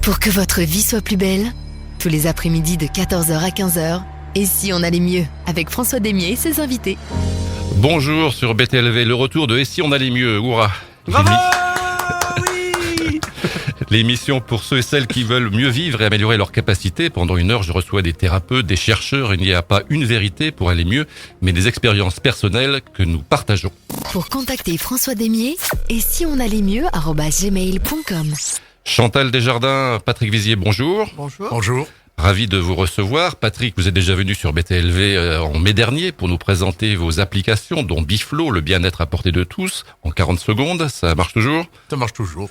Pour que votre vie soit plus belle, tous les après-midi de 14h à 15h, et si on allait mieux avec François Demier et ses invités. Bonjour sur BTLV, le retour de Et si on allait mieux, hurrah. Bravo oui. L'émission pour ceux et celles qui veulent mieux vivre et améliorer leurs capacités. Pendant 1 heure, je reçois des thérapeutes, des chercheurs. Il n'y a pas une vérité pour aller mieux, mais des expériences personnelles que nous partageons. Pour contacter François Demier, et si on allait mieux @gmail.com. Chantal Desjardins, Patrick Vizier, bonjour. Bonjour. Bonjour. Ravi de vous recevoir. Patrick, vous êtes déjà venu sur BTLV en mai dernier pour nous présenter vos applications, dont Biflo, le bien-être à portée de tous, en 40 secondes. Ça marche toujours ? Ça marche toujours.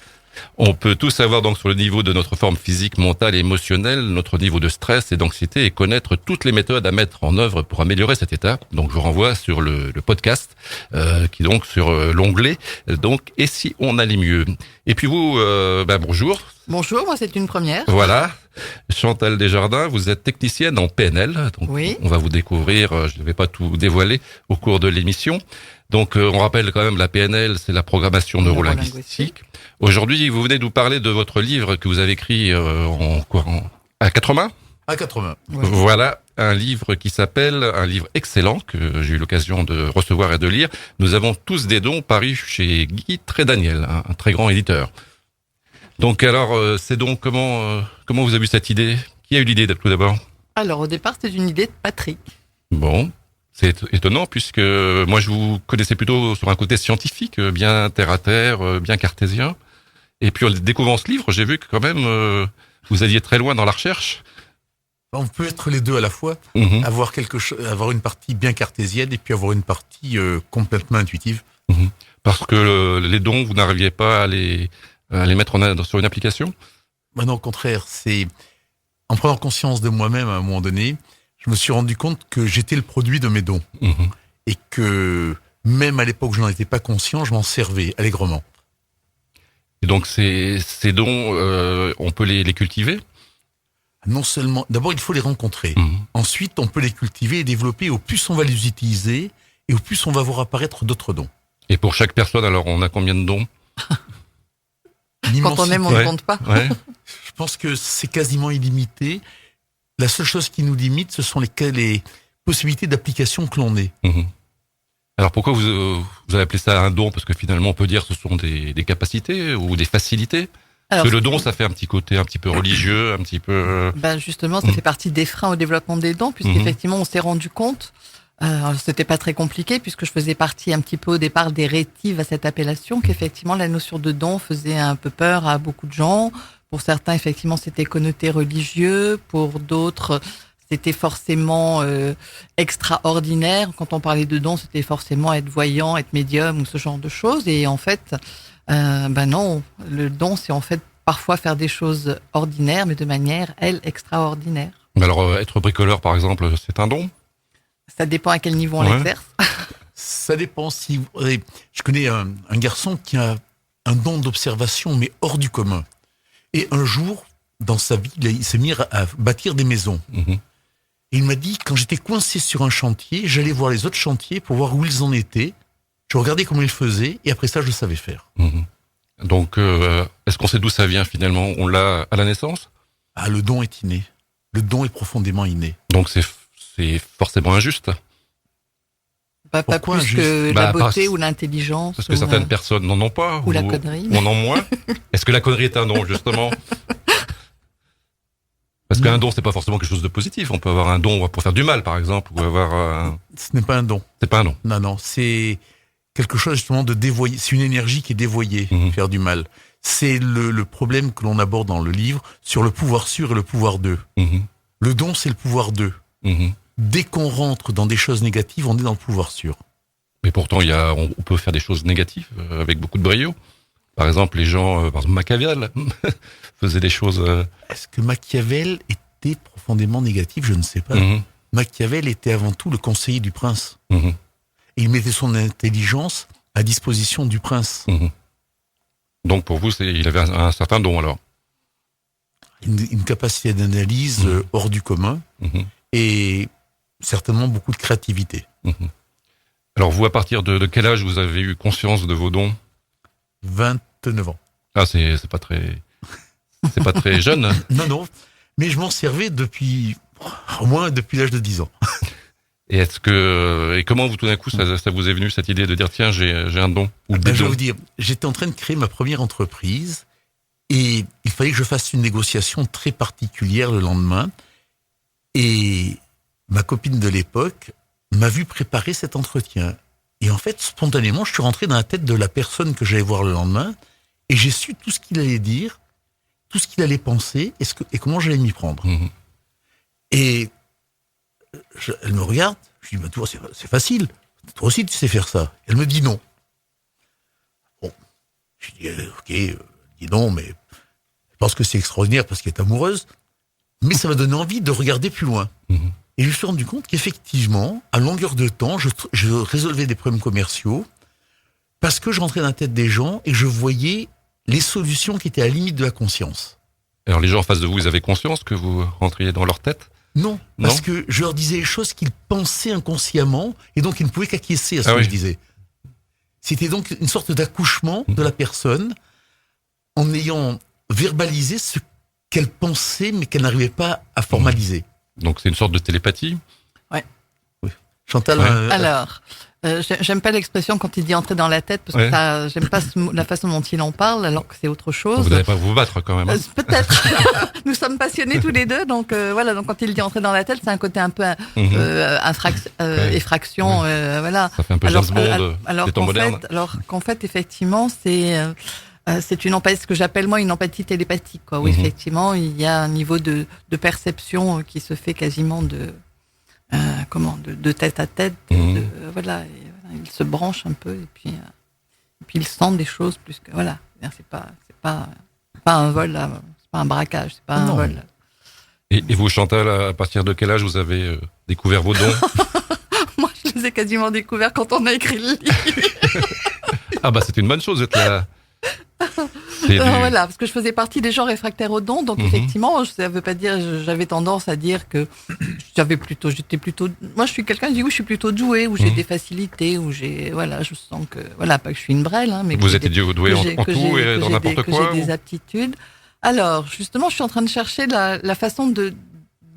On peut tout savoir donc sur le niveau de notre forme physique, mentale et émotionnelle, notre niveau de stress et d'anxiété et connaître toutes les méthodes à mettre en œuvre pour améliorer cet état. Donc je vous renvoie sur le podcast qui est donc sur l'onglet donc Et si on allait mieux. Et puis vous, bonjour. Bonjour, moi c'est une première. Voilà. Chantal Desjardins, vous êtes technicienne en PNL. Donc oui. On va vous découvrir, je ne vais pas tout dévoiler au cours de l'émission. Donc on rappelle quand même la PNL, c'est la programmation neurolinguistique. Aujourd'hui, vous venez de nous parler de votre livre que vous avez écrit à 4 mains. À 80. Ouais. Voilà, un livre qui s'appelle, un livre excellent que j'ai eu l'occasion de recevoir et de lire. Nous avons tous des dons, paru chez Guy Trédaniel, un très grand éditeur. Donc alors, ces dons, comment vous avez eu cette idée ? Qui a eu l'idée tout d'abord ? Alors au départ c'était une idée de Patrick. Bon, c'est étonnant puisque moi je vous connaissais plutôt sur un côté scientifique, bien terre à terre, bien cartésien. Et puis en découvrant ce livre, j'ai vu que quand même vous alliez très loin dans la recherche. On peut être les deux à la fois, avoir une partie bien cartésienne et puis avoir une partie complètement intuitive. Parce que les dons, vous n'arriviez pas à les mettre en œuvre sur une application ? Non, au contraire, c'est en prenant conscience de moi-même à un moment donné, je me suis rendu compte que j'étais le produit de mes dons et que même à l'époque où je n'en étais pas conscient, je m'en servais allègrement. Et donc ces dons, on peut les cultiver ? Non seulement, d'abord il faut les rencontrer. Ensuite, on peut les cultiver et développer. Au plus on va les utiliser et au plus on va voir apparaître d'autres dons. Et pour chaque personne, alors on a combien de dons ? Quand on aime, on ne compte pas. Ouais. Je pense que c'est quasiment illimité. La seule chose qui nous limite, ce sont les possibilités d'application que l'on ait. Alors pourquoi vous avez appelé ça un don ? Parce que finalement on peut dire que ce sont des capacités ou des facilités. Alors, parce que le don, ça fait un petit côté un petit peu religieux, un petit peu... Justement, ça fait partie des freins au développement des dons, puisqu'effectivement on s'est rendu compte, c'était pas très compliqué, puisque je faisais partie un petit peu au départ des rétives à cette appellation, qu'effectivement la notion de don faisait un peu peur à beaucoup de gens. Pour certains, effectivement, c'était connoté religieux, pour d'autres... C'était forcément extraordinaire. Quand on parlait de don, c'était forcément être voyant, être médium ou ce genre de choses. Et en fait, non, le don, c'est en fait parfois faire des choses ordinaires, mais de manière, extraordinaire. Alors, être bricoleur, par exemple, c'est un don ? Ça dépend à quel niveau on l'exerce. Ça dépend. Je connais un garçon qui a un don d'observation, mais hors du commun. Et un jour, dans sa vie, il s'est mis à bâtir des maisons. Et il m'a dit, quand j'étais coincé sur un chantier, j'allais voir les autres chantiers pour voir où ils en étaient. Je regardais comment ils faisaient, et après ça, je savais faire. Donc, est-ce qu'on sait d'où ça vient finalement ? On l'a à la naissance ? Ah, le don est inné. Le don est profondément inné. Donc c'est forcément injuste ? Pas Pourquoi plus que la beauté ou l'intelligence. Parce que certaines personnes n'en ont pas. Ou la connerie. Ou en ont moins. Est-ce que la connerie est un don, justement ? Parce qu'un don, c'est pas forcément quelque chose de positif. On peut avoir un don pour faire du mal, par exemple, ou avoir Ce n'est pas un don. C'est pas un don. Non, c'est quelque chose justement de dévoyé. C'est une énergie qui est dévoyée, faire du mal. C'est le problème que l'on aborde dans le livre sur le pouvoir sur et le pouvoir d'eux. Le don, c'est le pouvoir d'eux. Dès qu'on rentre dans des choses négatives, on est dans le pouvoir sur. Mais pourtant, on peut faire des choses négatives avec beaucoup de brio. Par exemple, les gens, par exemple Machiavel, faisaient des choses... Est-ce que Machiavel était profondément négatif ? Je ne sais pas. Machiavel était avant tout le conseiller du prince. Et il mettait son intelligence à disposition du prince. Donc pour vous, il avait un certain don alors ? Une capacité d'analyse hors du commun et certainement beaucoup de créativité. Alors vous, à partir de quel âge vous avez eu conscience de vos dons ? 29 ans. Ah, c'est pas très... C'est pas très jeune. Non, mais je m'en servais au moins depuis l'âge de 10 ans. Et comment tout d'un coup ça vous est venu cette idée de dire tiens j'ai un don ou des Je vais dons? vous dire, j'étais en train de créer ma première entreprise et il fallait que je fasse une négociation très particulière le lendemain. Et ma copine de l'époque m'a vu préparer cet entretien. Et en fait, spontanément, je suis rentré dans la tête de la personne que j'allais voir le lendemain et j'ai su tout ce qu'il allait dire, tout ce qu'il allait penser et comment j'allais m'y prendre. Mmh. Et elle me regarde, je dis, bah, toi, c'est facile. Toi aussi, tu sais faire ça. Elle me dit non. Bon. Je dis, ok, dis non, mais je pense que c'est extraordinaire parce qu'elle est amoureuse. Mais ça m'a donné envie de regarder plus loin. Mmh. Et je me suis rendu compte qu'effectivement, à longueur de temps, je résolvais des problèmes commerciaux parce que je rentrais dans la tête des gens et je voyais les solutions qui étaient à la limite de la conscience. Alors les gens en face de vous, ils avaient conscience que vous rentriez dans leur tête? Non, parce que je leur disais les choses qu'ils pensaient inconsciemment et donc ils ne pouvaient qu'acquiescer à ce que je disais. C'était donc une sorte d'accouchement de la personne en ayant verbalisé ce qu'elle pensait mais qu'elle n'arrivait pas à formaliser. Donc c'est une sorte de télépathie? Ouais. Oui. Chantal. Ouais. Alors, j'aime pas l'expression quand il dit entrer dans la tête parce que ça, j'aime pas la façon dont il en parle alors que c'est autre chose. Vous n'allez pas vous battre quand même. Hein. Peut-être. Nous sommes passionnés tous les deux, donc voilà. Donc quand il dit entrer dans la tête, c'est un côté un peu effraction, voilà. Ça fait un peu James Bond des temps modernes. Alors qu'en fait, effectivement, c'est une empathie, ce que j'appelle moi une empathie télépathique, quoi. Où effectivement, il y a un niveau de perception qui se fait quasiment de tête à tête. Voilà, il se branche un peu et puis il sent des choses plus que voilà. C'est pas un vol, là. C'est pas un braquage, c'est pas un vol. Et vous, Chantal, à partir de quel âge vous avez découvert vos dons? Moi, je les ai quasiment découverts quand on a écrit le livre. Ah bah c'est une bonne chose d'être là. Voilà, parce que je faisais partie des gens réfractaires aux dons, donc effectivement, ça veut pas dire, j'avais tendance à dire que j'étais plutôt, moi je suis quelqu'un qui dit oui, je suis plutôt doué, où j'ai des facilités, où j'ai, voilà, je sens que, voilà, pas que je suis une brêle, hein, mais vous êtes doué en tout et dans n'importe quoi. Que j'ai des aptitudes. Alors, justement, je suis en train de chercher la façon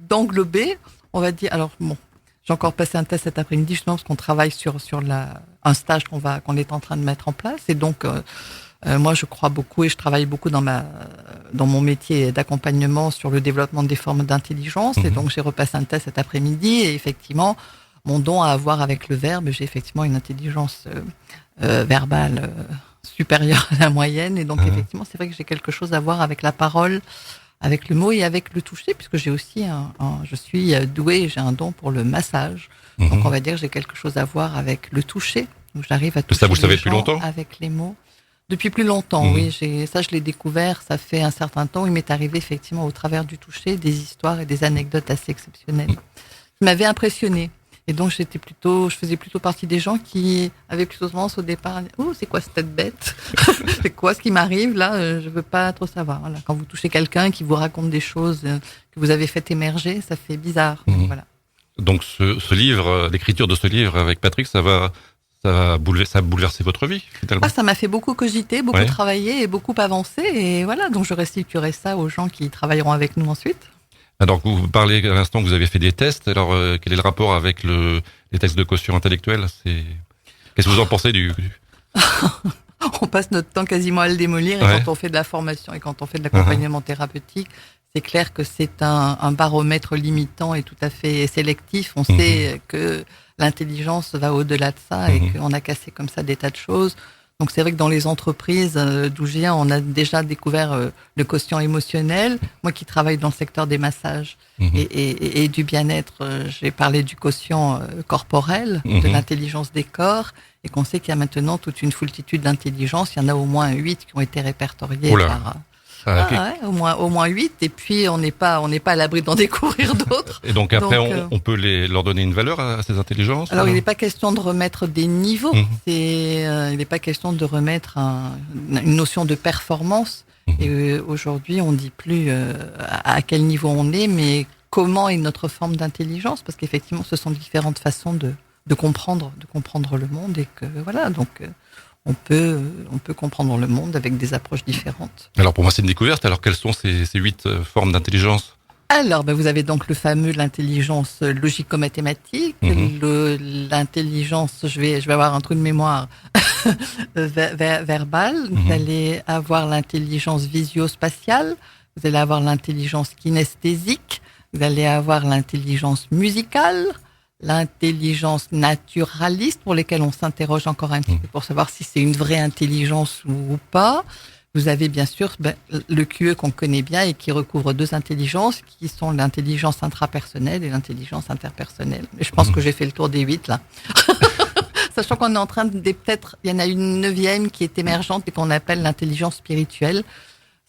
d'englober, on va dire, alors bon, j'ai encore passé un test cet après-midi, justement, parce qu'on travaille sur un stage qu'on est en train de mettre en place, et donc, moi, je crois beaucoup et je travaille beaucoup dans mon métier d'accompagnement sur le développement des formes d'intelligence. Et donc, j'ai repassé un test cet après-midi et effectivement, mon don à avoir avec le verbe, j'ai effectivement une intelligence verbale supérieure à la moyenne. Et donc, effectivement, c'est vrai que j'ai quelque chose à voir avec la parole, avec le mot et avec le toucher, puisque j'ai aussi je suis douée, j'ai un don pour le massage. Donc, on va dire que j'ai quelque chose à voir avec le toucher. Donc, j'arrive à toucher ça, vous le savez les depuis gens longtemps avec les mots. Depuis plus longtemps, oui. Je l'ai découvert, ça fait un certain temps. Il m'est arrivé effectivement au travers du toucher des histoires et des anecdotes assez exceptionnelles qui m'avaient impressionné. Et donc je faisais plutôt partie des gens qui avaient plutôt tendance au départ à dire « Oh, c'est quoi cette tête bête ? C'est quoi ce qui m'arrive là ? Je veux pas trop savoir. » Voilà. Quand vous touchez quelqu'un qui vous raconte des choses que vous avez fait émerger, ça fait bizarre. Voilà. Donc ce livre, l'écriture de ce livre avec Patrick, ça a bouleversé votre vie, finalement. Ça m'a fait beaucoup cogiter, beaucoup travailler et beaucoup avancer. Et voilà, donc je restituerai ça aux gens qui travailleront avec nous ensuite. Alors, vous parlez à l'instant que vous avez fait des tests. Alors, quel est le rapport avec les tests de quotient intellectuel? Qu'est-ce que vous en pensez On passe notre temps quasiment à le démolir. Et quand on fait de la formation et quand on fait de l'accompagnement thérapeutique, c'est clair que c'est un baromètre limitant et tout à fait sélectif. On sait que l'intelligence va au-delà de ça et qu'on a cassé comme ça des tas de choses. Donc c'est vrai que dans les entreprises d'où je viens, on a déjà découvert le quotient émotionnel. Moi qui travaille dans le secteur des massages et du bien-être, j'ai parlé du quotient corporel, de l'intelligence des corps, et qu'on sait qu'il y a maintenant toute une foultitude d'intelligence. Il y en a au moins 8 qui ont été répertoriées au moins 8, et puis on n'est pas à l'abri d'en découvrir d'autres. Et donc après, on peut leur donner une valeur à ces intelligences? Alors il n'est pas question de remettre des niveaux, il n'est pas question de remettre une notion de performance. Et aujourd'hui, on dit plus à quel niveau on est, mais comment est notre forme d'intelligence, parce qu'effectivement, ce sont différentes façons de comprendre le monde, et que voilà, donc on peut comprendre le monde avec des approches différentes. Alors pour moi c'est une découverte. Alors quelles sont ces 8 formes d'intelligence? Alors, vous avez donc l'intelligence logico-mathématique, l'intelligence, je vais avoir un trou de mémoire, verbale. Vous allez avoir l'intelligence visio-spatiale, vous allez avoir l'intelligence kinesthésique, vous allez avoir l'intelligence musicale, l'intelligence naturaliste, pour lesquelles on s'interroge encore un petit peu pour savoir si c'est une vraie intelligence ou pas. Vous avez bien sûr le QE qu'on connaît bien et qui recouvre 2 intelligences, qui sont l'intelligence intrapersonnelle et l'intelligence interpersonnelle. Et je pense que j'ai fait le tour des 8 là. Sachant qu'on est en train de peut-être, il y en a une 9e qui est émergente et qu'on appelle l'intelligence spirituelle.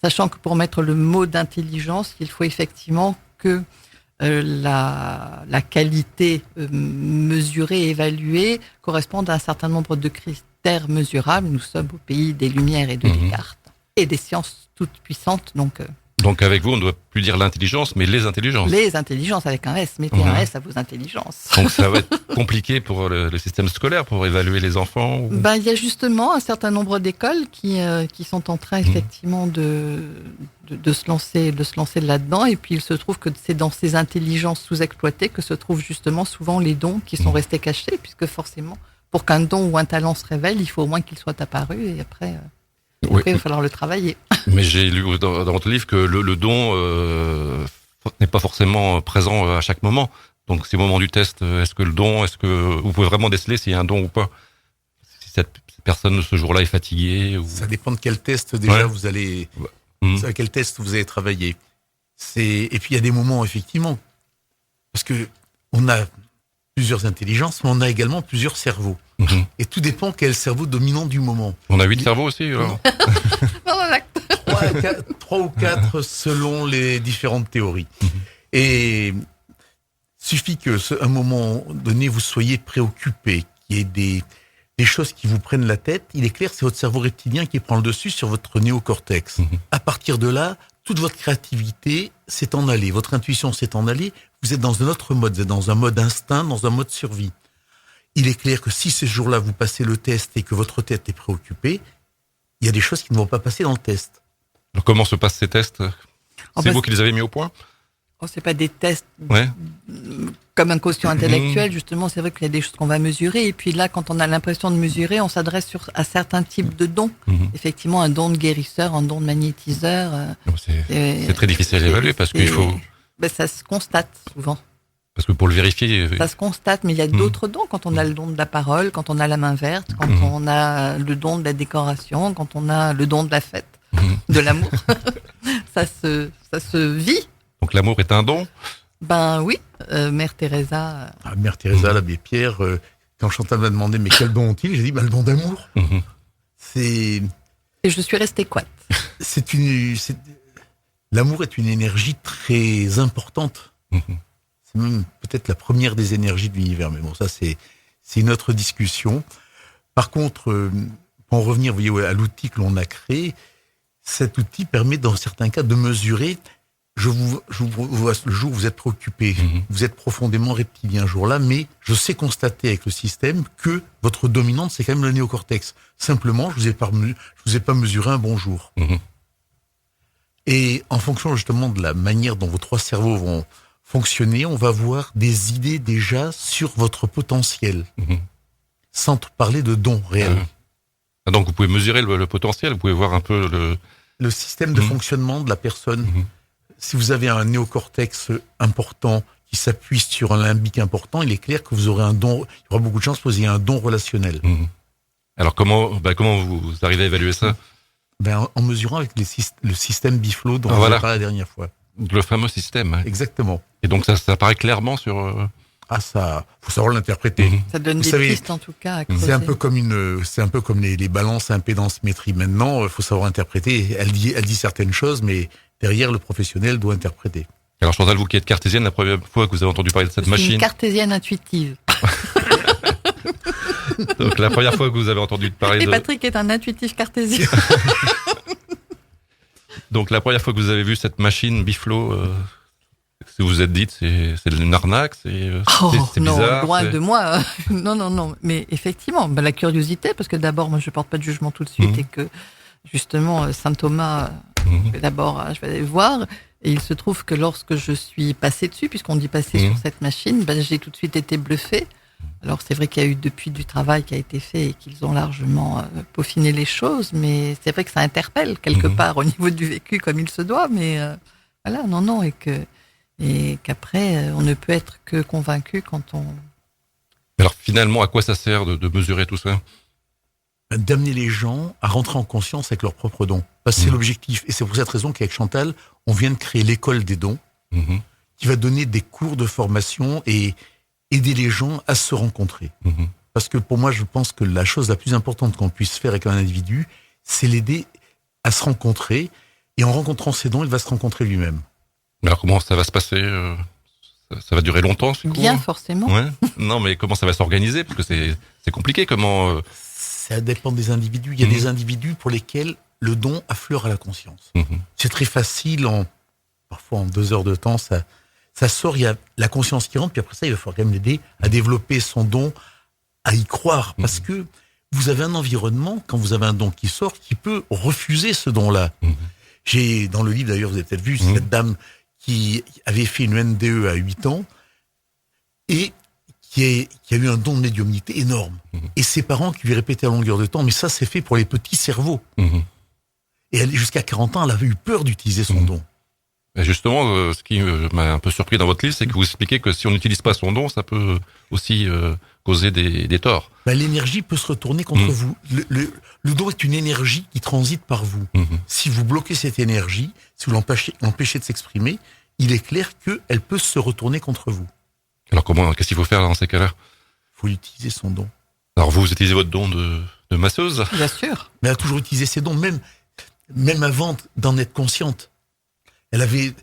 Sachant que pour mettre le mot d'intelligence, il faut effectivement que la qualité mesurée et évaluée corresponde à un certain nombre de critères mesurables. Nous sommes au pays des Lumières et de Descartes. Et des sciences toutes puissantes, Donc avec vous, on ne doit plus dire l'intelligence, mais les intelligences. Les intelligences avec un S, mettez un S à vos intelligences. Donc ça va être compliqué pour le système scolaire, pour évaluer les enfants ou... Il y a justement un certain nombre d'écoles qui sont en train effectivement de se lancer là-dedans. Et puis il se trouve que c'est dans ces intelligences sous-exploitées que se trouvent justement souvent les dons qui sont restés cachés, puisque forcément, pour qu'un don ou un talent se révèle, il faut au moins qu'il soit apparu et après... Oui. Après, il va falloir le travailler. Mais j'ai lu dans votre livre que le don n'est pas forcément présent à chaque moment. Donc, c'est au moment du test, est-ce que vous pouvez vraiment déceler s'il y a un don ou pas? Si cette personne, ce jour-là, est fatiguée ou... Ça dépend de quel test déjà vous allez... À quel test vous allez travailler. Et puis, il y a des moments, effectivement, parce que on a plusieurs intelligences, mais on a également plusieurs cerveaux. Et tout dépend quel cerveau dominant du moment. On a 8 cerveaux aussi, alors. 3 ou 4 selon les différentes théories. Et suffit que un moment donné vous soyez préoccupé, qu'il y ait des choses qui vous prennent la tête. Il est clair, c'est votre cerveau reptilien qui prend le dessus sur votre néocortex. À partir de là, toute votre créativité s'est en allée, votre intuition s'est en allée. Vous êtes dans un autre mode, vous êtes dans un mode instinct, dans un mode survie. Il est clair que si ce jour-là vous passez le test et que votre tête est préoccupée, il y a des choses qui ne vont pas passer dans le test. Alors, comment se passent ces tests? C'est vous qui les avez mis au point? C'est pas des tests comme un quotient intellectuel, justement. C'est vrai qu'il y a des choses qu'on va mesurer. Et puis là, quand on a l'impression de mesurer, on s'adresse à certains types de dons. Effectivement, un don de guérisseur, un don de magnétiseur. C'est très difficile à évaluer parce qu'il faut... ça se constate souvent. Parce que pour le vérifier... Ça se constate, mais il y a d'autres dons. Quand on a le don de la parole, quand on a la main verte, quand on a le don de la décoration, quand on a le don de la fête, de l'amour, ça se vit. Donc l'amour est un don? Oui, Mère Teresa. Mère Teresa, l'abbé Pierre, quand Chantal m'a demandé mais quel don ont-ils, j'ai dit le don d'amour. Et je suis restée coite. L'amour est une énergie très importante. C'est même peut-être la première des énergies de l'univers. Mais bon, ça, c'est une autre discussion. Par contre, pour en revenir, vous voyez, à l'outil que l'on a créé, cet outil permet, dans certains cas, de mesurer. Je vous vois le jour où vous êtes préoccupé, vous êtes profondément reptilien ce jour-là, mais je sais constater avec le système que votre dominante, c'est quand même le néocortex. Simplement, je vous ai pas mesuré un bon jour. Et en fonction justement de la manière dont vos 3 cerveaux vont fonctionner, on va voir des idées déjà sur votre potentiel, sans parler de dons réels. Donc vous pouvez mesurer le potentiel, vous pouvez voir un peu le système de fonctionnement de la personne. Si vous avez un néocortex important qui s'appuie sur un limbique important, il est clair que vous aurez un don, il y aura beaucoup de chances que vous ayez un don relationnel. Alors comment vous arrivez à évaluer ça? En mesurant avec le système Biflo dont on a parlé la dernière fois. Le fameux système. Exactement. Et donc ça apparaît clairement sur... ça, faut savoir l'interpréter. Ça donne des pistes en tout cas à creuser. C'est un peu comme les balances impédance-métrie. Maintenant, il faut savoir interpréter. Elle dit certaines choses, mais derrière, le professionnel doit interpréter. Alors Chantal, vous qui êtes cartésienne, la première fois que vous avez entendu parler de cette machine... Je suis une cartésienne intuitive. Donc la première fois que vous avez entendu parler Et Patrick est un intuitif cartésien. Donc la première fois que vous avez vu cette machine Biflo, Si vous vous êtes dit, c'est une arnaque, c'est Non, bizarre. loin de moi. Non. Mais effectivement, la curiosité, parce que d'abord, moi, je porte pas de jugement tout de suite et que, justement, Saint Thomas, d'abord, je vais aller voir. Et il se trouve que lorsque je suis passée dessus, puisqu'on dit passer sur cette machine, j'ai tout de suite été bluffée. Alors, c'est vrai qu'il y a eu depuis du travail qui a été fait et qu'ils ont largement peaufiné les choses, mais c'est vrai que ça interpelle quelque part au niveau du vécu comme il se doit, mais voilà, non, et qu'après, on ne peut être que convaincu quand on... Alors finalement, à quoi ça sert de mesurer tout ça? D'amener les gens à rentrer en conscience avec leurs propres dons. Parce que c'est l'objectif. Et c'est pour cette raison qu'avec Chantal, on vient de créer l'école des dons, qui va donner des cours de formation et aider les gens à se rencontrer. Parce que pour moi, je pense que la chose la plus importante qu'on puisse faire avec un individu, c'est l'aider à se rencontrer. Et en rencontrant ses dons, il va se rencontrer lui-même. Alors comment ça va se passer? Ça va durer longtemps, ce cours? Bien, forcément. Ouais. Non, mais comment ça va s'organiser? Parce que c'est compliqué. Comment Ça dépend des individus. Il y a des individus pour lesquels le don affleure à la conscience. C'est très facile, parfois en 2 heures de temps, ça sort, il y a la conscience qui rentre, puis après ça, il va falloir quand même l'aider à développer son don, à y croire. Parce que vous avez un environnement, quand vous avez un don qui sort, qui peut refuser ce don-là. J'ai, dans le livre d'ailleurs, vous avez peut-être vu, cette dame qui avait fait une NDE à 8 ans et qui a eu un don de médiumnité énorme. Et ses parents qui lui répétaient à longueur de temps, mais ça c'est fait pour les petits cerveaux. Et elle, jusqu'à 40 ans, elle avait eu peur d'utiliser son don. Et justement, ce qui m'a un peu surpris dans votre livre, c'est que vous expliquez que si on n'utilise pas son don, ça peut aussi causer des torts. L'énergie peut se retourner contre vous. Le don est une énergie qui transite par vous. Si vous bloquez cette énergie, si vous l'empêchez de s'exprimer, il est clair qu'elle peut se retourner contre vous. Alors qu'est-ce qu'il faut faire dans ces cas-là? Il faut utiliser son don. Alors vous utilisez votre don de masseuse? Bien sûr. Mais elle a toujours utilisé ses dons, même avant d'en être consciente. Elle avait...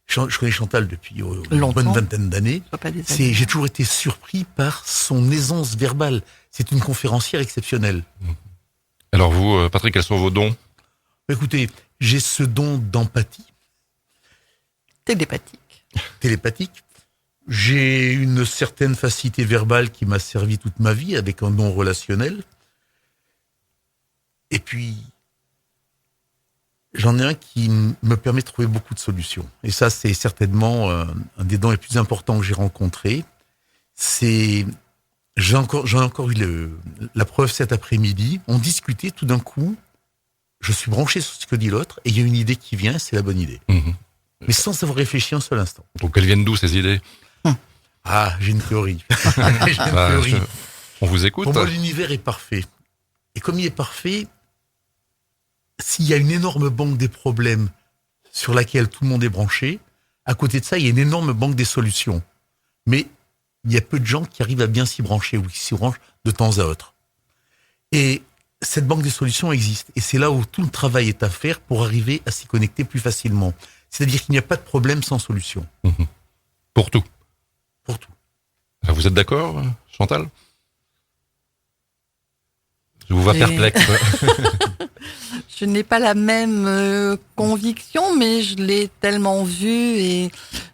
Je connais Chantal depuis une bonne vingtaine d'années. J'ai toujours été surpris par son aisance verbale. C'est une conférencière exceptionnelle. Alors vous, Patrick, quels sont vos dons? Écoutez, j'ai ce don d'empathie. Télépathique. J'ai une certaine facilité verbale qui m'a servi toute ma vie avec un don relationnel. Et puis, j'en ai un qui me permet de trouver beaucoup de solutions. Et ça, c'est certainement un des dons les plus importants que j'ai rencontrés. J'ai encore eu la preuve cet après-midi. On discutait tout d'un coup. Je suis branché sur ce que dit l'autre et il y a une idée qui vient, c'est la bonne idée. Mais sans avoir réfléchi un seul instant. Donc elles viennent d'où ces idées? J'ai une théorie. On vous écoute. Pour moi, l'univers est parfait. Et comme il est parfait, s'il y a une énorme banque des problèmes sur laquelle tout le monde est branché, à côté de ça, il y a une énorme banque des solutions. Mais il y a peu de gens qui arrivent à bien s'y brancher ou qui s'y branchent de temps à autre. Et cette banque des solutions existe. Et c'est là où tout le travail est à faire pour arriver à s'y connecter plus facilement. C'est-à-dire qu'il n'y a pas de problème sans solution. Pour tout. Pour tout. Alors vous êtes d'accord, Chantal? Je vous vois perplexe. Je n'ai pas la même conviction, mais je l'ai tellement vu et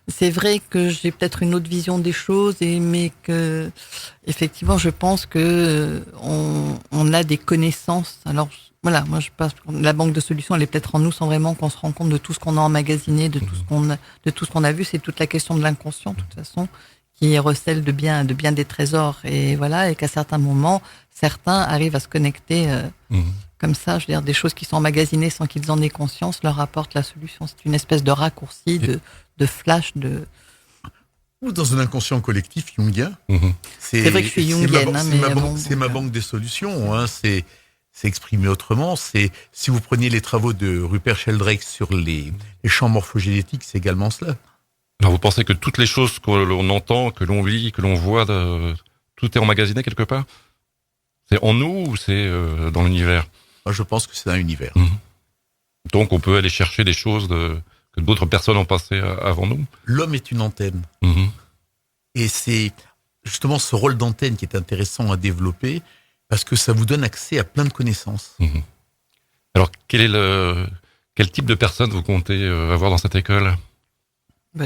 c'est vrai que j'ai peut-être une autre vision des choses, mais que effectivement, je pense que on a des connaissances. Alors voilà, moi je pense que la banque de solutions, elle est peut-être en nous sans vraiment qu'on se rende compte de tout ce qu'on a emmagasiné, de tout ce qu'on a vu. C'est toute la question de l'inconscient, de toute façon, qui recèle de bien des trésors. Et voilà, et qu'à certains moments, certains arrivent à se connecter comme ça. Je veux dire, des choses qui sont emmagasinées sans qu'ils en aient conscience leur apportent la solution. C'est une espèce de raccourci, de flash, Ou dans un inconscient collectif jungien. C'est vrai que je suis jungienne. C'est ma banque des solutions. C'est exprimé autrement. Si vous preniez les travaux de Rupert Sheldrake sur les champs morphogénétiques, c'est également cela. Alors vous pensez que toutes les choses que l'on entend, que l'on lit, que l'on voit, tout est emmagasiné quelque part? C'est en nous ou c'est dans l'univers? Moi, je pense que c'est dans l'univers. Donc on peut aller chercher des choses que d'autres personnes ont passées avant nous? L'homme est une antenne. Et c'est justement ce rôle d'antenne qui est intéressant à développer parce que ça vous donne accès à plein de connaissances. Alors quel type de personnes vous comptez avoir dans cette école?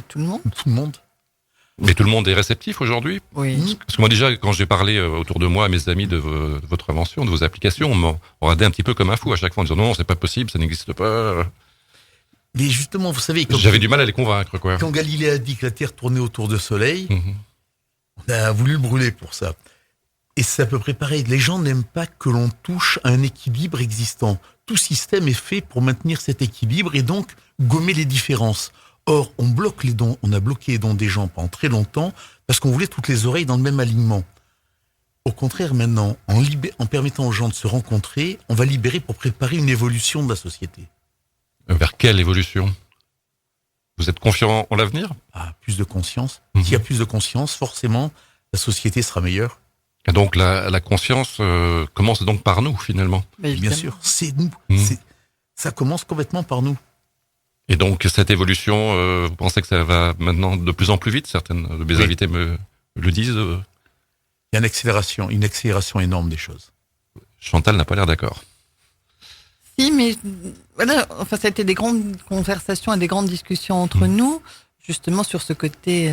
Tout le monde. Tout le monde. Mais tout le monde est réceptif aujourd'hui? Oui. Parce que moi déjà, quand j'ai parlé autour de moi à mes amis de votre invention, de vos applications, on m'a regardé un petit peu comme un fou à chaque fois en disant non, c'est pas possible, ça n'existe pas. Mais justement, vous savez, J'avais du mal à les convaincre, quoi. Quand Galilée a dit que la Terre tournait autour du Soleil, Mhm. on a voulu le brûler pour ça. Et c'est à peu près pareil. Les gens n'aiment pas que l'on touche à un équilibre existant. Tout système est fait pour maintenir cet équilibre et donc gommer les différences. Or, on bloque les dons, on a bloqué les dons des gens pendant très longtemps parce qu'on voulait toutes les oreilles dans le même alignement. Au contraire, maintenant, en permettant aux gens de se rencontrer, on va libérer pour préparer une évolution de la société. Vers quelle évolution? Vous êtes confiant en l'avenir? Plus de conscience. Mhm. S'il y a plus de conscience, forcément, la société sera meilleure. Et donc la conscience commence donc par nous, finalement. Bien sûr, c'est nous. Mhm. Ça commence complètement par nous. Et donc cette évolution, vous pensez que ça va maintenant de plus en plus vite? Certaines de mes invités me le disent. Il y a une accélération énorme des choses. Chantal n'a pas l'air d'accord. Si, mais voilà, enfin, ça a été des grandes conversations et des grandes discussions entre nous, justement sur ce côté,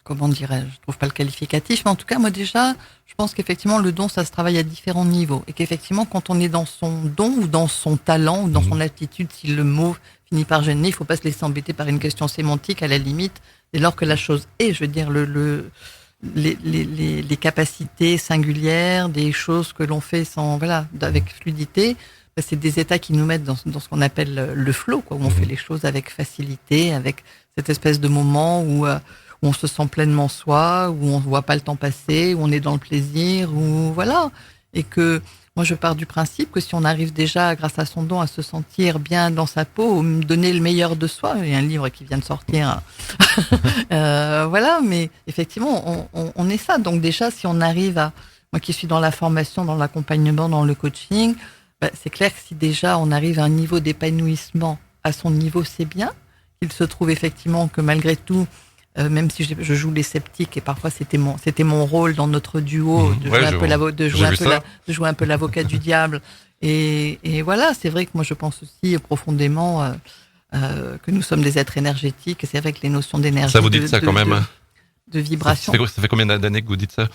comment dirais-je, je trouve pas le qualificatif, mais en tout cas, moi déjà, je pense qu'effectivement, le don, ça se travaille à différents niveaux. Et qu'effectivement, quand on est dans son don ou dans son talent ou dans son aptitude, si le mot finit par gêner, il faut pas se laisser embêter par une question sémantique à la limite, dès lors que la chose est, je veux dire, les capacités singulières, des choses que l'on fait avec fluidité, c'est des états qui nous mettent dans ce qu'on appelle le flow, quoi, où on fait les choses avec facilité, avec cette espèce de moment où on se sent pleinement soi, où on ne voit pas le temps passer, où on est dans le plaisir, et que moi je pars du principe que si on arrive déjà, grâce à son don, à se sentir bien dans sa peau, donner le meilleur de soi, il y a un livre qui vient de sortir, mais effectivement on est ça. Donc déjà, si on arrive moi qui suis dans la formation, dans l'accompagnement, dans le coaching, c'est clair que si déjà on arrive à un niveau d'épanouissement à son niveau, c'est bien. Il se trouve effectivement que malgré tout, même si je joue les sceptiques et parfois c'était mon rôle dans notre duo de jouer un peu l'avocat du diable et voilà, c'est vrai que moi je pense aussi profondément que nous sommes des êtres énergétiques et c'est vrai que les notions d'énergie, Ça vous dites ça quand même de vibration. Ça fait combien d'années que vous dites ça?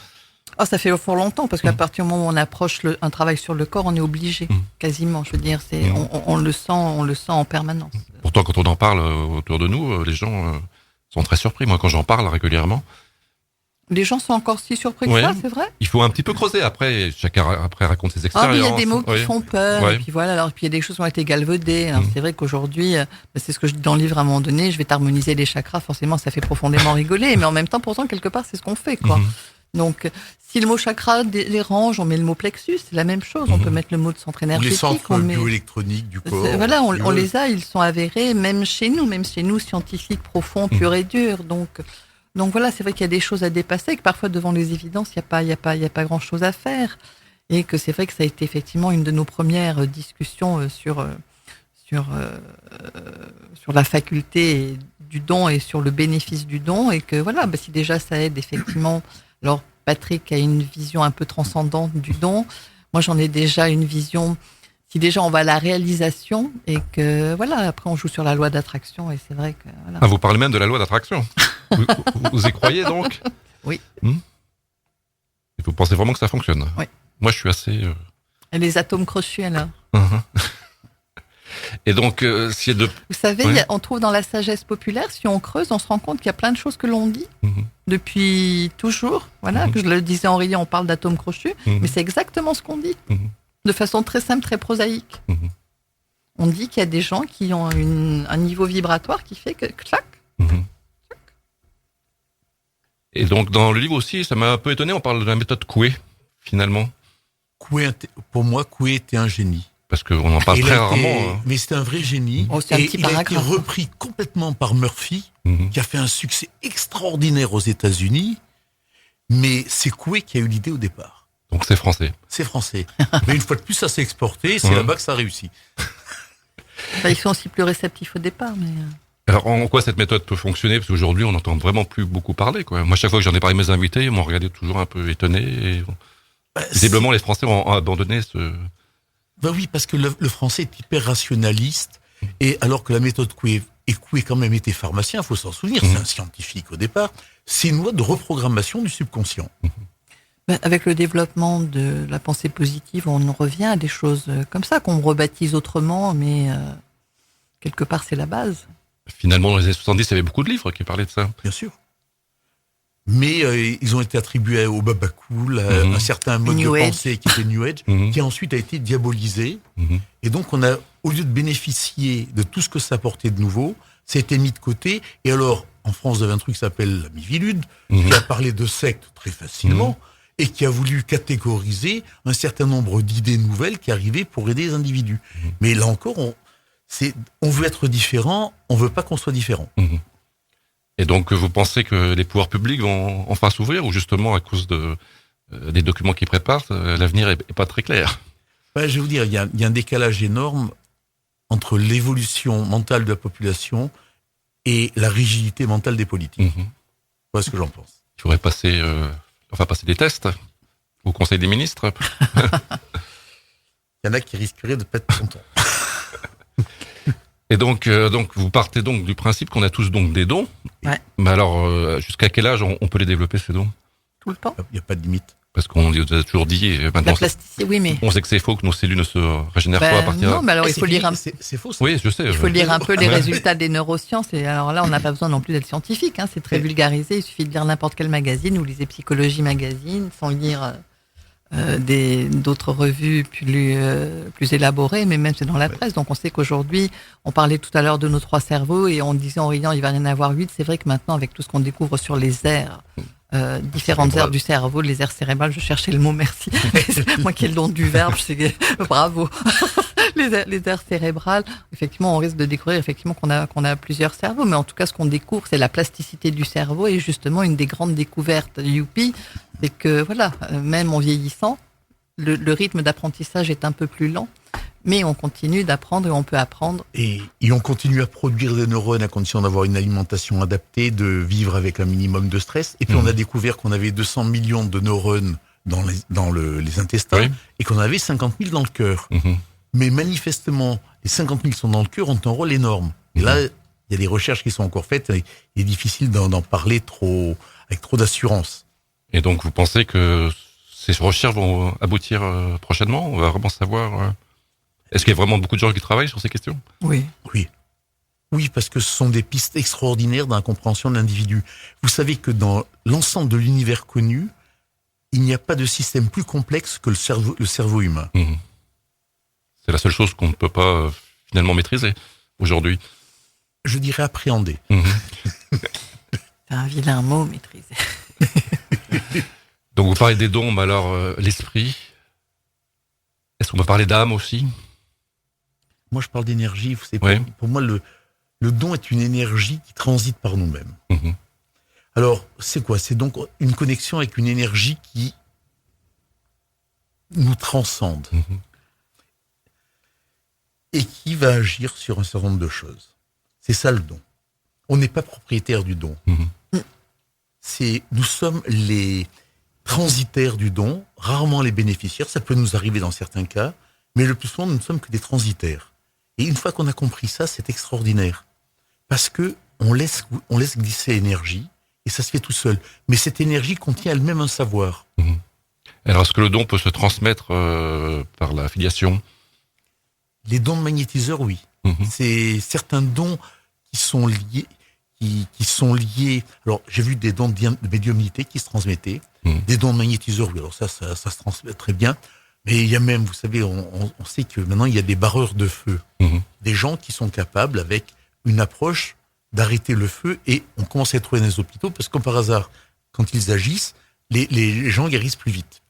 Ça fait fort longtemps parce qu'à partir du moment où on approche un travail sur le corps, on est obligé quasiment. Je veux dire, on le sent en permanence. Pourtant, quand on en parle autour de nous, les gens sont très surpris. Moi, quand j'en parle régulièrement, les gens sont encore si surpris que ça, c'est vrai. Il faut un petit peu creuser après. Chacun après raconte ses expériences. Il y a des mots qui font peur. Et puis voilà. Alors puis il y a des choses qui ont été galvaudées. Alors, c'est vrai qu'aujourd'hui, c'est ce que je dis dans le livre à un moment donné. Je vais t'harmoniser les chakras. Forcément, ça fait profondément rigoler. Mais en même temps, pourtant, quelque part, c'est ce qu'on fait, quoi. Donc, si le mot chakra dérange, on met le mot plexus, c'est la même chose. On peut mettre le mot de centre énergétique. Les centres bioélectroniques du corps. Voilà, on les a, ils sont avérés, même chez nous, scientifiques, profonds, purs et durs. Donc voilà, c'est vrai qu'il y a des choses à dépasser, que parfois devant les évidences, il y a pas grand chose à faire. Et que c'est vrai que ça a été effectivement une de nos premières discussions sur la faculté du don et sur le bénéfice du don. Et que voilà, si déjà ça aide effectivement. Alors, Patrick a une vision un peu transcendante du don. Moi, j'en ai déjà une vision, si déjà on va à la réalisation et que, voilà, après on joue sur la loi d'attraction et c'est vrai que, voilà. Vous parlez même de la loi d'attraction. vous y croyez donc? Oui. Et vous pensez vraiment que ça fonctionne? Oui. Moi, je suis assez... Et les atomes crochus, alors? Et donc, s'il y a de... Vous savez, on trouve dans la sagesse populaire, si on creuse, on se rend compte qu'il y a plein de choses que l'on dit depuis toujours. Voilà, que je le disais en riant, on parle d'atomes crochus, mais c'est exactement ce qu'on dit, de façon très simple, très prosaïque. On dit qu'il y a des gens qui ont un niveau vibratoire qui fait que clac. Et donc, dans le livre aussi, ça m'a un peu étonné, on parle de la méthode Coué, finalement. Pour moi, Coué était un génie. Parce qu'on en parle très rarement. Mais c'est un vrai génie. C'est un petit il a été repris complètement par Murphy, qui a fait un succès extraordinaire aux États-Unis. Mais c'est Coué qui a eu l'idée au départ. Donc c'est français. C'est français. Mais une fois de plus, ça s'est exporté. C'est là-bas que ça a réussi. Ils sont aussi plus réceptifs au départ. Mais... Alors en quoi cette méthode peut fonctionner? Parce qu'aujourd'hui, on n'entend vraiment plus beaucoup parler, quoi. Moi, chaque fois que j'en ai parlé à mes invités, ils m'ont regardé toujours un peu étonné. Et... visiblement, les Français ont abandonné ce... Oui, parce que le français est hyper rationaliste, et alors que la méthode Coué et Coué quand même était pharmacien, il faut s'en souvenir, c'est un scientifique au départ, c'est une loi de reprogrammation du subconscient. Avec le développement de la pensée positive, on revient à des choses comme ça, qu'on rebaptise autrement, mais quelque part, c'est la base. Finalement, dans les années 70, il y avait beaucoup de livres qui parlaient de ça. Bien sûr. Mais ils ont été attribués au Baba Cool, à un certain mode New de Age. pensée qui était New Age, qui ensuite a été diabolisé. Et donc, on a, au lieu de bénéficier de tout ce que ça apportait de nouveau, ça a été mis de côté. Et alors, en France, vous avez un truc qui s'appelle la Mivilude, qui a parlé de sectes très facilement, et qui a voulu catégoriser un certain nombre d'idées nouvelles qui arrivaient pour aider les individus. Mais là encore, on veut être différent, on veut pas qu'on soit différent. Et donc, vous pensez que les pouvoirs publics vont enfin s'ouvrir, ou justement, à cause des documents qu'ils préparent, l'avenir est pas très clair? Je vais vous dire, il y a un décalage énorme entre l'évolution mentale de la population et la rigidité mentale des politiques. Voilà ce que j'en pense. Il faudrait passer des tests au Conseil des ministres. Il y en a qui risqueraient de pas être contents. Et donc, vous partez donc du principe qu'on a tous donc des dons. Ouais. Mais alors, jusqu'à quel âge on peut les développer, ces dons? Tout le temps. Il n'y a pas de limite. Parce qu'on vous a toujours dit, maintenant, La plasticité, oui, mais... on sait que c'est faux, que nos cellules ne se régénèrent pas à partir non, mais alors il faut lire C'est faux, ça. Oui, je sais. Il faut lire un peu les résultats des neurosciences. Et alors là, on n'a pas besoin non plus d'être scientifique. C'est très vulgarisé. Il suffit de lire n'importe quel magazine. Vous lisez Psychologie Magazine, sans lire d'autres revues plus élaborées, mais même c'est dans la presse. Donc on sait qu'aujourd'hui, on parlait tout à l'heure de nos 3 cerveaux et on disait en riant, il va y en avoir 8. C'est vrai que maintenant, avec tout ce qu'on découvre sur les aires, différentes aires du cerveau, les aires cérébrales, je cherchais le mot, merci. Moi qui ai le don du verbe, je sais, bravo. Les aires cérébrales, effectivement, on risque de découvrir effectivement qu'on a plusieurs cerveaux, mais en tout cas, ce qu'on découvre, c'est la plasticité du cerveau, et justement, une des grandes découvertes youpi, c'est que voilà, même en vieillissant, le rythme d'apprentissage est un peu plus lent, mais on continue d'apprendre et on peut apprendre. Et on continue à produire des neurones à condition d'avoir une alimentation adaptée, de vivre avec un minimum de stress. Et puis on a découvert qu'on avait 200 millions de neurones dans les intestins, et qu'on avait 50 000 dans le cœur. Mais manifestement, les 50 000 qui sont dans le cœur ont un rôle énorme. Et là, il y a des recherches qui sont encore faites, et il est difficile d'en parler avec trop d'assurance. Et donc, vous pensez que ces recherches vont aboutir prochainement? On va vraiment savoir... Est-ce qu'il y a vraiment beaucoup de gens qui travaillent sur ces questions? Oui. Oui, parce que ce sont des pistes extraordinaires dans la compréhension de l'individu. Vous savez que dans l'ensemble de l'univers connu, il n'y a pas de système plus complexe que le cerveau humain. C'est la seule chose qu'on ne peut pas finalement maîtriser aujourd'hui. Je dirais appréhender. C'est un vilain mot, maîtriser. Donc vous parlez des dons, mais alors l'esprit, est-ce qu'on peut parler d'âme aussi? Moi, je parle d'énergie. Pour moi, le don est une énergie qui transite par nous-mêmes. Alors, c'est quoi? C'est donc une connexion avec une énergie qui nous transcende et qui va agir sur un certain nombre de choses. C'est ça le don. On n'est pas propriétaire du don. Nous sommes les transitaires du don, rarement les bénéficiaires. Ça peut nous arriver dans certains cas, mais le plus souvent, nous ne sommes que des transitaires. Et une fois qu'on a compris ça, c'est extraordinaire. Parce que on laisse glisser l'énergie, et ça se fait tout seul. Mais cette énergie contient elle-même un savoir. Alors, est-ce que le don peut se transmettre par la filiation? Les dons de magnétiseurs, oui. C'est certains dons qui sont liés. Alors, j'ai vu des dons de médiumnité qui se transmettaient. Des dons de magnétiseurs, oui. Alors ça se transmet très bien. Mais il y a même, vous savez, on sait que maintenant, il y a des barreurs de feu. Des gens qui sont capables, avec une approche, d'arrêter le feu. Et on commence à les trouver dans les hôpitaux, parce que comme par hasard, quand ils agissent, les gens guérissent plus vite.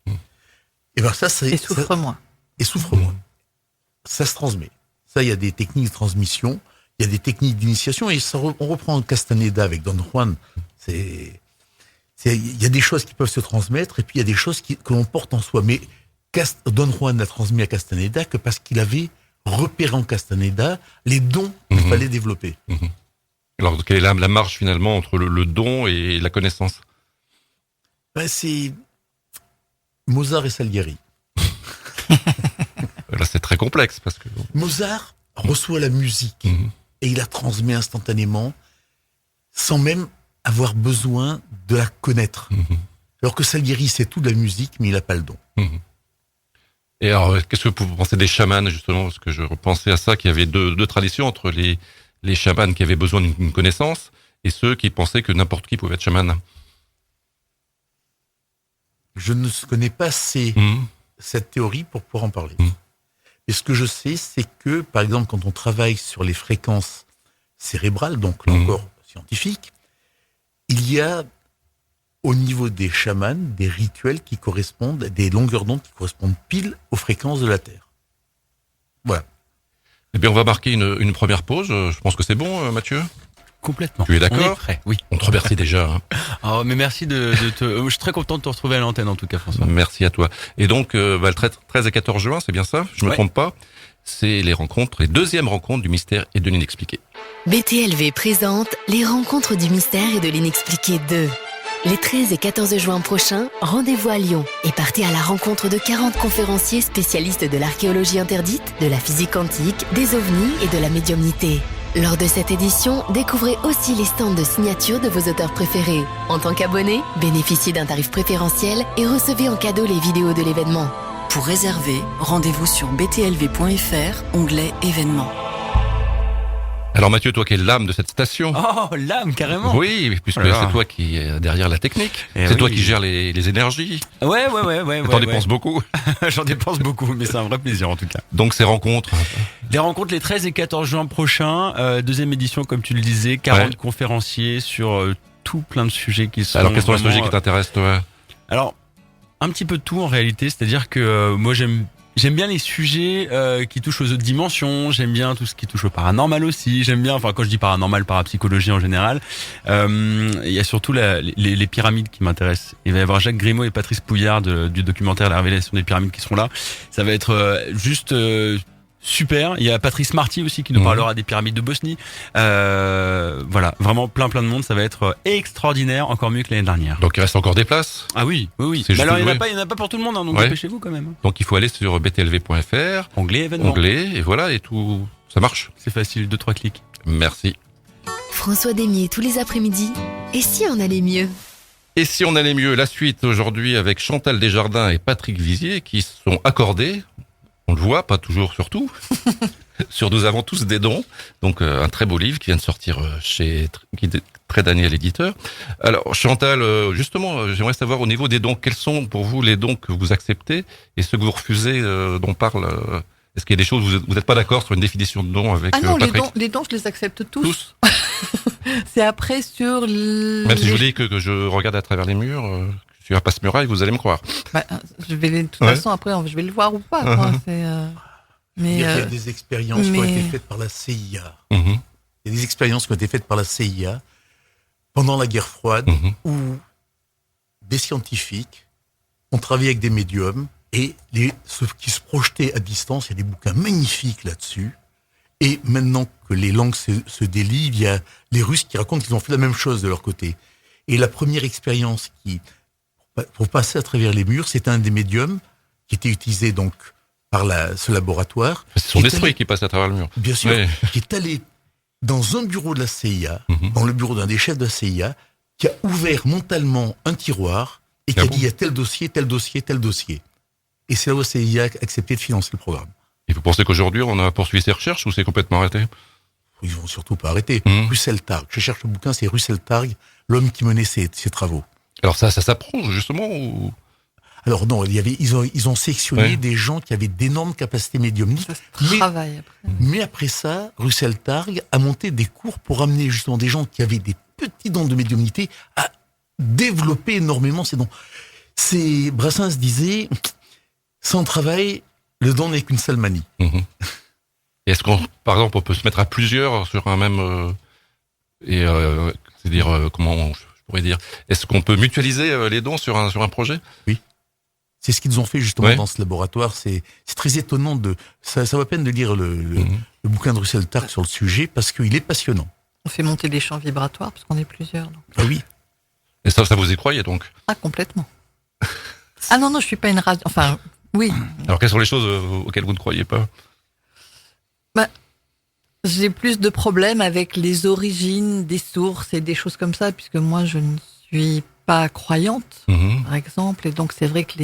Et ben ça, Et souffrent moins. Et souffrent moins. Ça se transmet. Ça, il y a des techniques de transmission, il y a des techniques d'initiation, et ça, on reprend Castaneda avec Don Juan. Il y a des choses qui peuvent se transmettre, et puis il y a des choses que l'on porte en soi. Mais Don Juan n'a transmis à Castaneda que parce qu'il avait repéré en Castaneda les dons qu'il fallait développer. Alors, quelle est la marge finalement entre le don et la connaissance? C'est Mozart et Salieri. Là, c'est très complexe parce que... Mozart reçoit la musique et il la transmet instantanément sans même avoir besoin de la connaître. Alors que Salieri sait tout de la musique, mais il n'a pas le don. Et alors, qu'est-ce que vous pensez des chamans, justement? Parce que je repensais à ça, qu'il y avait deux traditions entre les chamans qui avaient besoin d'une connaissance et ceux qui pensaient que n'importe qui pouvait être chaman. Je ne connais pas assez cette théorie pour pouvoir en parler. Et ce que je sais, c'est que, par exemple, quand on travaille sur les fréquences cérébrales, donc là encore scientifique, il y a au niveau des chamans des rituels qui correspondent, des longueurs d'onde qui correspondent pile aux fréquences de la Terre. Voilà. Eh bien, on va marquer une première pause. Je pense que c'est bon, Mathieu? Complètement. Tu es d'accord? On est prêt, oui. On te remercie déjà. Hein. Oh, mais merci je suis très content de te retrouver à l'antenne, en tout cas, François. Merci à toi. Et donc, le 13 et 14 juin, c'est bien ça? Je me trompe pas? C'est les deuxièmes rencontres du mystère et de l'inexpliqué. BTLV présente les rencontres du mystère et de l'inexpliqué 2. Les 13 et 14 juin prochains, rendez-vous à Lyon et partez à la rencontre de 40 conférenciers spécialistes de l'archéologie interdite, de la physique quantique, des ovnis et de la médiumnité. Lors de cette édition, découvrez aussi les stands de signature de vos auteurs préférés. En tant qu'abonné, bénéficiez d'un tarif préférentiel et recevez en cadeau les vidéos de l'événement. Pour réserver, rendez-vous sur btlv.fr, onglet événements. Alors Mathieu, toi qui es l'âme de cette station. Oh, l'âme, carrément. Oui, puisque c'est toi qui est derrière la technique. C'est toi qui gères les énergies. Ouais. T'en dépenses beaucoup. J'en dépense beaucoup, mais c'est un vrai plaisir en tout cas. Donc ces rencontres. Les rencontres les 13 et 14 juin prochains, deuxième édition comme tu le disais, 40 conférenciers sur tout plein de sujets qui sont... Alors quels sont les sujets qui t'intéressent toi? Alors, un petit peu de tout en réalité, c'est-à-dire que moi j'aime bien les sujets qui touchent aux autres dimensions, j'aime bien tout ce qui touche au paranormal aussi, j'aime bien, enfin quand je dis paranormal, parapsychologie en général, il y a surtout les pyramides qui m'intéressent. Il va y avoir Jacques Grimaud et Patrice Pouillard du documentaire La Révélation des pyramides qui seront là. Ça va être juste... super. Il y a Patrice Marty aussi qui nous parlera des pyramides de Bosnie. Voilà, vraiment plein de monde. Ça va être extraordinaire, encore mieux que l'année dernière. Donc il reste encore des places. Ah oui. Mais alors il n'y en a pas pour tout le monde, hein, donc dépêchez-vous quand même. Donc il faut aller sur btlv.fr, onglet événements. Et voilà, et tout, ça marche. C'est facile, 2-3 clics. Merci. François Demier tous les après-midi. Et si on allait mieux? Et si on allait mieux? La suite aujourd'hui avec Chantal Desjardins et Patrick Vizier qui sont accordés. On le voit, pas toujours surtout. Sur Nous avons tous des dons. Donc un très beau livre qui vient de sortir chez Très Daniel éditeur. Alors Chantal, justement, j'aimerais savoir au niveau des dons, quels sont pour vous les dons que vous acceptez et ceux que vous refusez dont parle. Est-ce qu'il y a des choses où vous n'êtes pas d'accord sur une définition de don avec Patrick? Les dons, je les accepte tous. C'est après sur... Même si je vous dis que je regarde à travers les murs... Si je passe muraille, vous allez me croire. Je vais de toute façon après, je vais le voir ou pas. Quoi. Mais il y a des expériences qui ont été faites par la CIA. Il y a des expériences qui ont été faites par la CIA pendant la guerre froide où des scientifiques ont travaillé avec des médiums et ceux qui se projetaient à distance, il y a des bouquins magnifiques là-dessus. Et maintenant que les langues se délient, il y a les Russes qui racontent qu'ils ont fait la même chose de leur côté. Et la première expérience pour passer à travers les murs, c'est un des médiums qui était utilisé donc par ce laboratoire. C'est son esprit qui passe à travers le mur. Bien sûr, qui est allé dans un bureau de la CIA, dans le bureau d'un des chefs de la CIA, qui a ouvert mentalement un tiroir et qui a dit il y a tel dossier, tel dossier, tel dossier. Et c'est là où la CIA a accepté de financer le programme. Et vous pensez qu'aujourd'hui on a poursuivi ces recherches ou c'est complètement arrêté? Ils vont surtout pas arrêter. Russell Targ, je cherche le bouquin, c'est Russell Targ, l'homme qui menait ses travaux. Alors ça s'apprend justement ou... Alors non, ils ont sélectionné des gens qui avaient d'énormes capacités médiumniques. Ça se travaille après. Mais après ça, Russell Targ a monté des cours pour amener justement des gens qui avaient des petits dons de médiumnité à développer énormément ces dons. Brassens disait, sans travail, le don n'est qu'une seule manie. Et est-ce qu'on, par exemple, on peut se mettre à plusieurs sur un même... c'est-à-dire, comment je pourrais dire, est-ce qu'on peut mutualiser les dons sur un projet? Oui. C'est ce qu'ils ont fait justement dans ce laboratoire. C'est très étonnant ça vaut la peine de lire le bouquin de Russell Targ sur le sujet parce qu'il est passionnant. On fait monter des champs vibratoires parce qu'on est plusieurs. Donc. Ah oui. Et ça vous y croyez donc? Ah, complètement. Ah non, je suis pas une radio. Enfin, oui. Alors quelles sont les choses auxquelles vous ne croyez pas? J'ai plus de problèmes avec les origines des sources et des choses comme ça, puisque moi, je ne suis pas croyante, par exemple. Et donc, c'est vrai que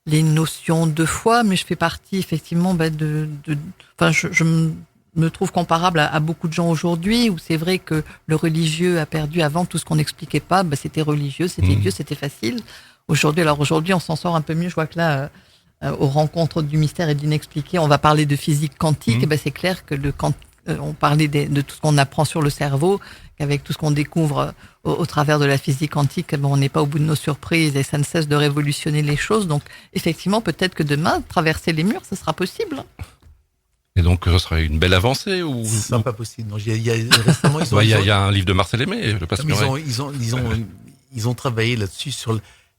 les notions de foi, mais je fais partie, effectivement, enfin, je me trouve comparable à beaucoup de gens aujourd'hui, où c'est vrai que le religieux a perdu avant tout ce qu'on n'expliquait pas. C'était religieux, c'était Dieu, c'était facile. Aujourd'hui, on s'en sort un peu mieux. Je vois que là, aux rencontres du mystère et de l'inexpliqué, on va parler de physique quantique. Et c'est clair que on parlait de tout ce qu'on apprend sur le cerveau, qu'avec tout ce qu'on découvre au travers de la physique quantique, on n'est pas au bout de nos surprises et ça ne cesse de révolutionner les choses. Donc, effectivement, peut-être que demain, traverser les murs, ce sera possible. Et donc, ce serait une belle avancée ou... C'est pas possible. Non, récemment, il y a un livre de Marcel Aimé, le Passe Murray. Ils ont travaillé là-dessus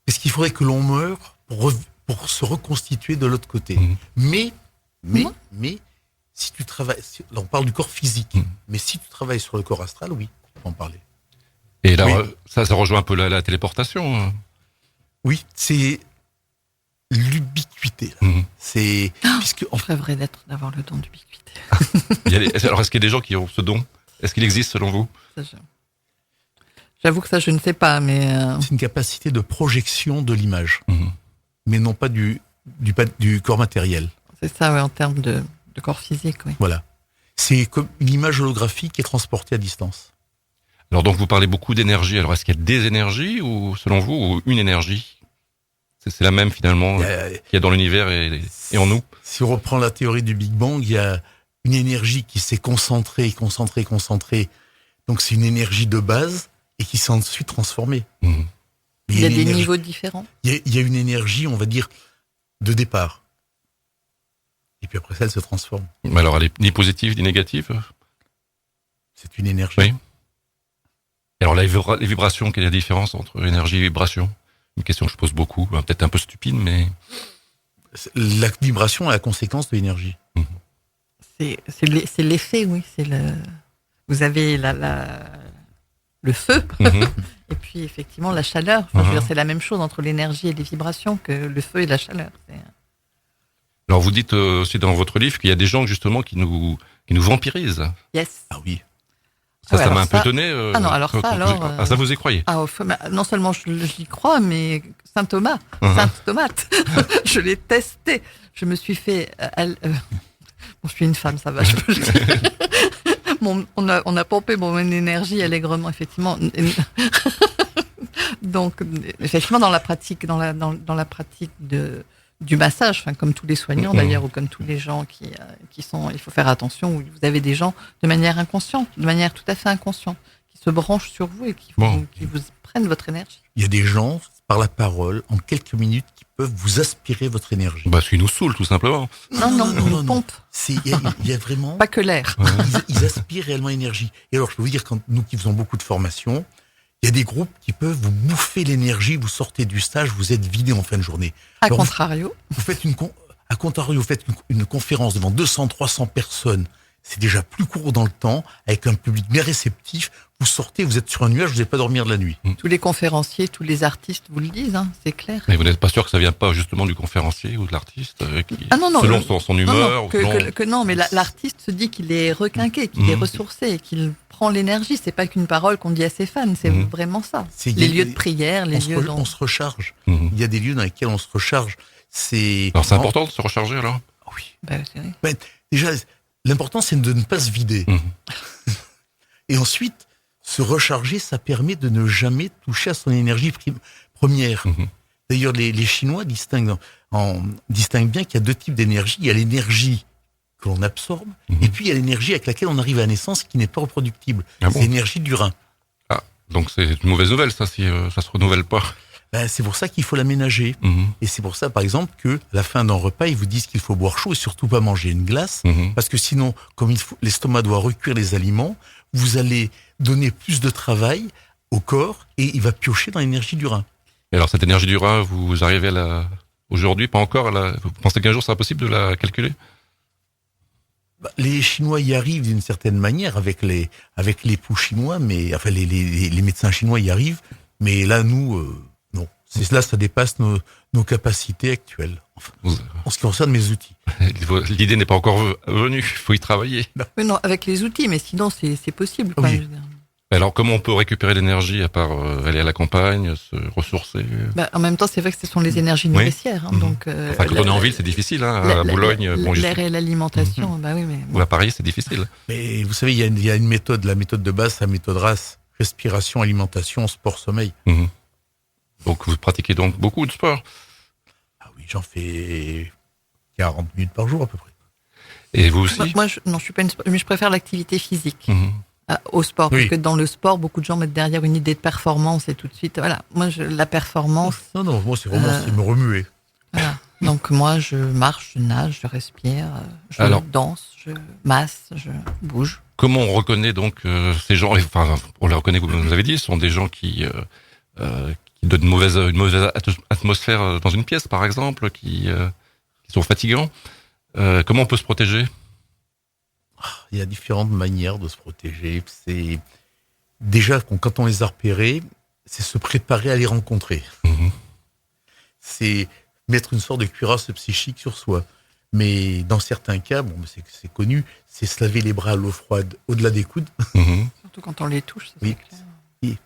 parce qu'il faudrait que l'on meure pour se reconstituer de l'autre côté. Mais, si tu travailles, là on parle du corps physique, mais si tu travailles sur le corps astral, oui, on peut en parler. Et là, ça rejoint un peu la téléportation. Oui, c'est l'ubiquité. C'est puisque je rêverais d'avoir le don d'ubiquité. Alors, est-ce qu'il y a des gens qui ont ce don? Est-ce qu'il existe selon vous? J'avoue que ça, je ne sais pas, mais c'est une capacité de projection de l'image, mais non pas du corps matériel. C'est ça, ouais, en termes de corps physique, oui. Voilà. C'est comme une image holographique qui est transportée à distance. Alors donc vous parlez beaucoup d'énergie. Alors est-ce qu'il y a des énergies ou selon vous ou une énergie? C'est la même finalement qu'il y a dans l'univers et en nous. Si on reprend la théorie du Big Bang, il y a une énergie qui s'est concentrée. Donc c'est une énergie de base et qui s'est ensuite transformée. Il y a des niveaux différents. Il y a une énergie, on va dire, de départ. Et puis après ça, elle se transforme. Mais alors, elle est ni positive ni négative? C'est une énergie. Oui. Et alors, les vibrations, quelle est la différence entre énergie et vibration? Une question que je pose beaucoup, peut-être un peu stupide, mais... La vibration est la conséquence de l'énergie. C'est l'effet, oui. Vous avez le feu, et puis effectivement la chaleur. Enfin, je veux dire, c'est la même chose entre l'énergie et les vibrations que le feu et la chaleur. Alors vous dites aussi dans votre livre qu'il y a des gens justement qui nous vampirisent. Yes. Ah oui. Ça m'a un peu étonné. Ça vous y croyez? Non seulement j'y crois, mais Saint Thomas, Sainte Tomate, je l'ai testé. Je me suis fait... je suis une femme, ça va. On a pompé mon énergie allègrement, effectivement. Donc, effectivement, dans la pratique, dans la pratique du massage, enfin, comme tous les soignants d'ailleurs, ou comme tous les gens qui sont, il faut faire attention, où vous avez des gens de manière inconsciente, de manière tout à fait inconsciente, qui se branchent sur vous et qui vous prennent votre énergie. Il y a des gens, par la parole, en quelques minutes, qui peuvent vous aspirer votre énergie. Parce qu'ils nous saoulent, tout simplement. Non, ils nous pompent. Il y a vraiment... Pas que l'air. Ils aspirent réellement l'énergie. Et alors, je peux vous dire, nous qui faisons beaucoup de formations, il y a des groupes qui peuvent vous bouffer l'énergie, vous sortez du stage, vous êtes vidé en fin de journée. À contrario, vous faites une conférence devant 200, 300 personnes. C'est déjà plus court dans le temps, avec un public bien réceptif. Vous sortez, vous êtes sur un nuage, vous n'allez pas dormir de la nuit. Tous les conférenciers, tous les artistes vous le disent, c'est clair. Mais vous n'êtes pas sûr que ça vient pas justement du conférencier ou de l'artiste selon son humeur mais l'artiste se dit qu'il est requinqué, qu'il est ressourcé, qu'il prend l'énergie. C'est pas qu'une parole qu'on dit à ses fans, c'est vraiment ça. Les lieux de prière, les lieux on se recharge. Il y a des lieux dans lesquels on se recharge. Alors c'est important de se recharger alors? Oui. C'est vrai. Déjà, l'important c'est de ne pas se vider. Et ensuite, se recharger, ça permet de ne jamais toucher à son énergie première. D'ailleurs, les Chinois distinguent bien qu'il y a deux types d'énergie. Il y a l'énergie que l'on absorbe, et puis il y a l'énergie avec laquelle on arrive à la naissance qui n'est pas reproductible. C'est l'énergie du rein. Ah, donc c'est une mauvaise nouvelle ça, si ça se renouvelle pas. C'est pour ça qu'il faut l'aménager. Et c'est pour ça, par exemple, que à la fin d'un repas, ils vous disent qu'il faut boire chaud et surtout pas manger une glace, parce que sinon, comme l'estomac doit recuire les aliments, vous allez donner plus de travail au corps et il va piocher dans l'énergie du rein. Et alors cette énergie du rein, vous arrivez aujourd'hui, pas encore, vous pensez qu'un jour ça sera possible de la calculer? Les Chinois y arrivent d'une certaine manière avec les poux chinois, mais enfin les médecins chinois y arrivent, mais là nous non. Là, ça dépasse nos capacités actuelles. Enfin, en ce qui concerne mes outils. L'idée n'est pas encore venue, il faut y travailler. Oui, non, avec les outils, mais sinon c'est possible. Oui. Quoi, je veux dire. Alors, comment on peut récupérer l'énergie à part aller à la campagne, se ressourcer? En même temps, c'est vrai que ce sont les énergies nourricières. Hein, donc, Enfin, quand on est en ville, c'est difficile. Hein, à Boulogne, l'air et l'alimentation, bah oui, mais ou à Paris, c'est difficile. Mais vous savez, il y a une méthode, la méthode de base, la méthode RAS, respiration, alimentation, sport, sommeil. Donc, vous pratiquez donc beaucoup de sport. Ah oui, j'en fais 40 minutes par jour à peu près. Et vous aussi? moi je suis pas mais je préfère l'activité physique. Au sport, Oui. parce que dans le sport, beaucoup de gens mettent derrière une idée de performance et tout de suite, voilà. Moi, la performance, Non, moi c'est vraiment c'est me remuer. voilà. Donc moi, je marche, je nage, je respire, je Alors. danse, je masse, je bouge. Comment on reconnaît donc ces gens? Enfin, on les reconnaît, vous nous avez dit, ce sont des gens qui donnent une mauvaise atmosphère dans une pièce, par exemple, qui sont fatigants. Comment on peut se protéger? Il y a différentes manières de se protéger. C'est déjà quand on les a repérés, c'est se préparer à les rencontrer. C'est mettre une sorte de cuirasse psychique sur soi. Mais dans certains cas, bon, c'est connu, c'est se laver les bras à l'eau froide au-delà des coudes. Surtout quand on les touche, ça, Oui. c'est clair.